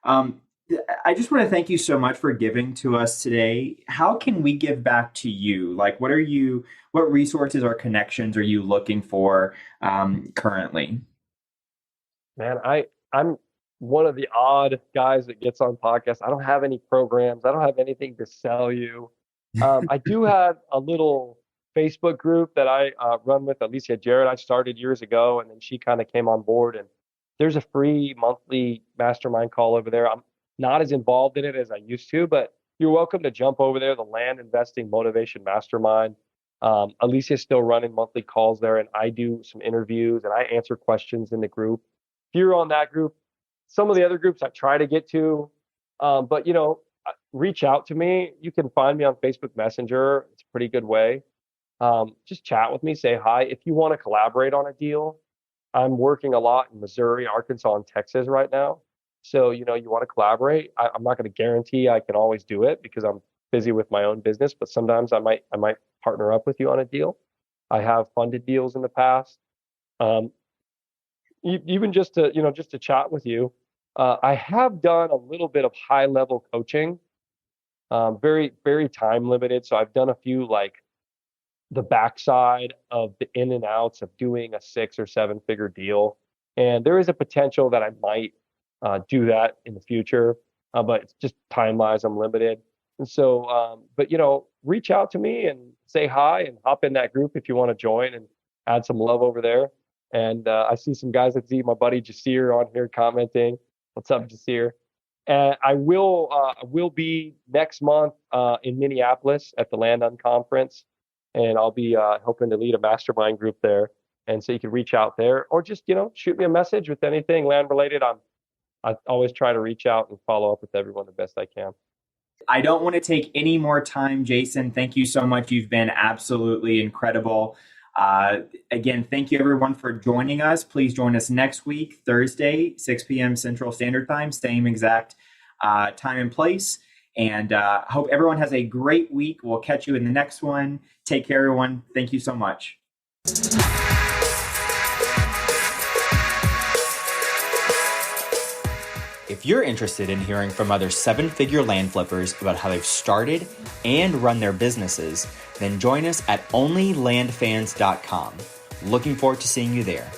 I just want to thank you so much for giving to us today. How can we give back to you? Like, what resources or connections are you looking for currently? Man, I'm one of the odd guys that gets on podcasts. I don't have any programs. I don't have anything to sell you. I do have a little Facebook group that I run with Alicia Jarrett. I started years ago, and then she kind of came on board. And there's a free monthly mastermind call over there. I'm not as involved in it as I used to, but you're welcome to jump over there. The Land Investing Motivation Mastermind. Alicia's still running monthly calls there, and I do some interviews and I answer questions in the group. If you're on that group, some of the other groups I try to get to, but reach out to me. You can find me on Facebook Messenger. It's a pretty good way. Just chat with me, say hi. If you want to collaborate on a deal, I'm working a lot in Missouri, Arkansas, and Texas right now. So, you want to collaborate. I'm not going to guarantee I can always do it because I'm busy with my own business, but sometimes I might partner up with you on a deal. I have funded deals in the past. Even just to chat with you. I have done a little bit of high level coaching, very, very time limited. So I've done a few, like the backside of the in and outs of doing a 6 or 7 figure deal. And there is a potential that I might do that in the future, but it's just time wise, I'm limited. And so, but reach out to me and say hi and hop in that group if you want to join and add some love over there. And I see some guys that see my buddy Jasir on here commenting. What's up, Jasir? And I will be next month in Minneapolis at the Land Conference, and I'll be helping to lead a mastermind group there. And so you can reach out there, or just shoot me a message with anything land related. I always try to reach out and follow up with everyone the best I can. I don't want to take any more time, Jason. Thank you so much. You've been absolutely incredible. Again, thank you everyone for joining us. Please join us next week, Thursday, 6 p.m. Central Standard Time, same exact time and place. And hope everyone has a great week. We'll catch you in the next one. Take care, everyone. Thank you so much. If you're interested in hearing from other 7-figure land flippers about how they've started and run their businesses, then join us at OnlyLandFans.com. Looking forward to seeing you there.